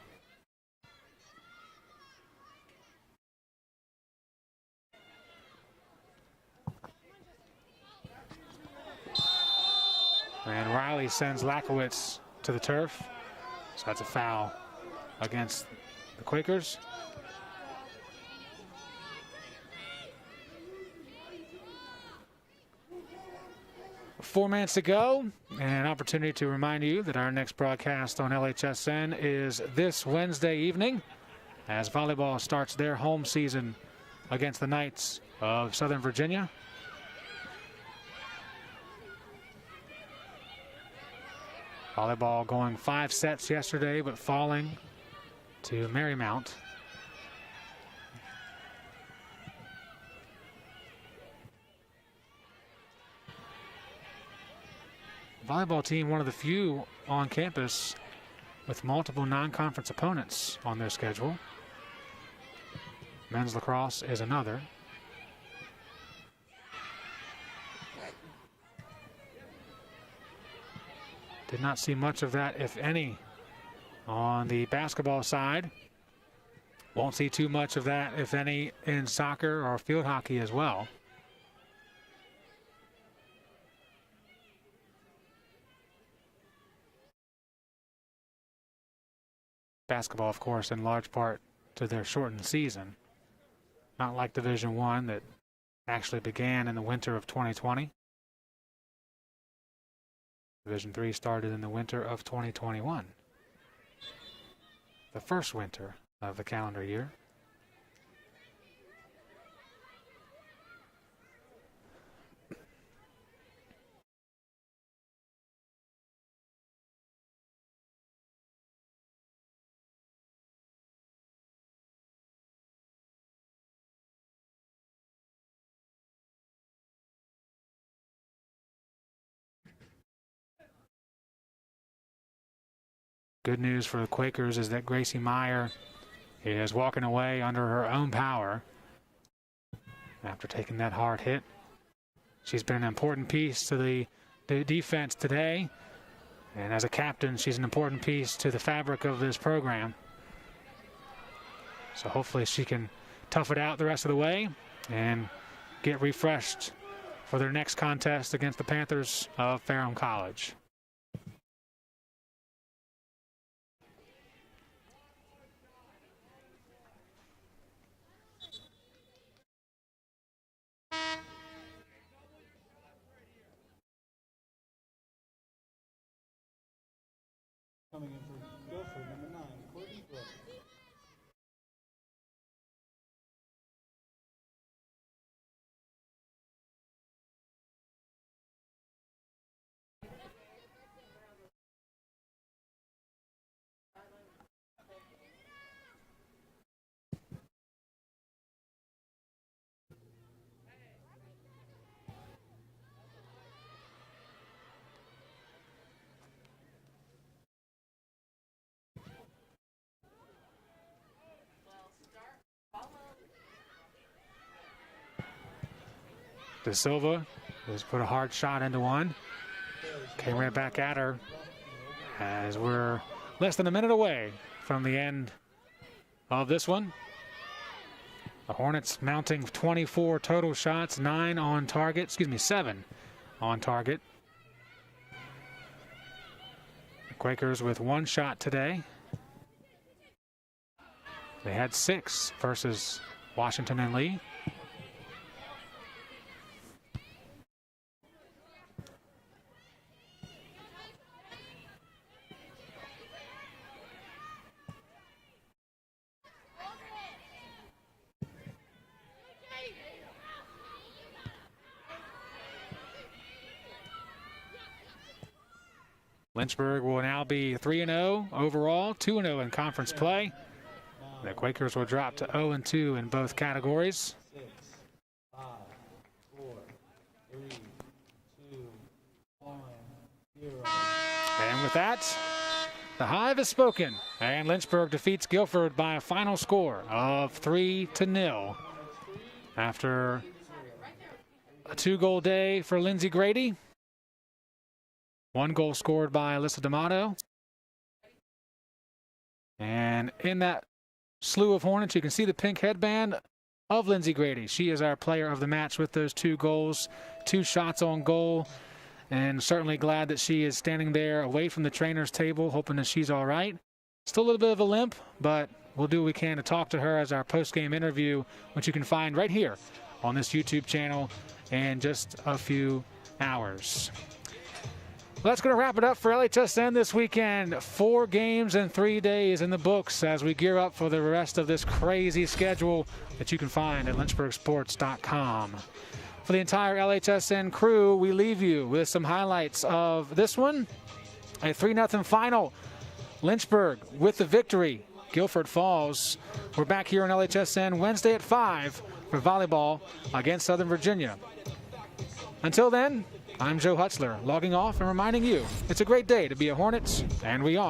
And Riley sends Lakowitz to the turf. So that's a foul against the Quakers. Four minutes to go, and an opportunity to remind you that our next broadcast on LHSN is this Wednesday evening as volleyball starts their home season against the Knights of Southern Virginia. Volleyball going 5 sets yesterday, but falling to Marymount. Volleyball team, one of the few on campus with multiple non-conference opponents on their schedule. Men's lacrosse is another. Did not see much of that, if any, on the basketball side. Won't see too much of that, if any, in soccer or field hockey as well. Basketball, of course, in large part to their shortened season. Not like Division I that actually began in the winter of 2020. Division III started in the winter of 2021. The first winter of the calendar year. Good news for the Quakers is that Gracie Meyer is walking away under her own power after taking that hard hit. She's been an important piece to the defense today, and as a captain, she's an important piece to the fabric of this program. So hopefully she can tough it out the rest of the way and get refreshed for their next contest against the Panthers of Ferrum College. Coming in for Guilford, number 9, Courtney Brooks. De Silva has put a hard shot into one. Came right back at her as we're less than a minute away from the end of this one. The Hornets mounting 24 total shots, 7 on target. The Quakers with 1 shot today. They had 6 versus Washington and Lee. Lynchburg will now be 3-0 overall, 2-0 in conference play. The Quakers will drop to 0-2 in both categories. 6, 5, 4, 3, 2, 1, 0. And with that, the Hive has spoken, and Lynchburg defeats Guilford by a final score of 3-0 after a 2-goal day for Lindsay Grady. 1 goal scored by Alyssa D'Amato. And in that slew of Hornets, you can see the pink headband of Lindsay Grady. She is our player of the match with those 2 goals, 2 shots on goal, and certainly glad that she is standing there away from the trainer's table, hoping that she's all right. Still a little bit of a limp, but we'll do what we can to talk to her as our post-game interview, which you can find right here on this YouTube channel in just a few hours. Well, that's going to wrap it up for LHSN this weekend. 4 games in 3 days in the books as we gear up for the rest of this crazy schedule that you can find at lynchburgsports.com. For the entire LHSN crew, we leave you with some highlights of this one. A 3-0 final. Lynchburg with the victory. Guilford falls. We're back here on LHSN Wednesday at 5 for volleyball against Southern Virginia. Until then, I'm Joe Hutzler, logging off and reminding you it's a great day to be a Hornets, and we are.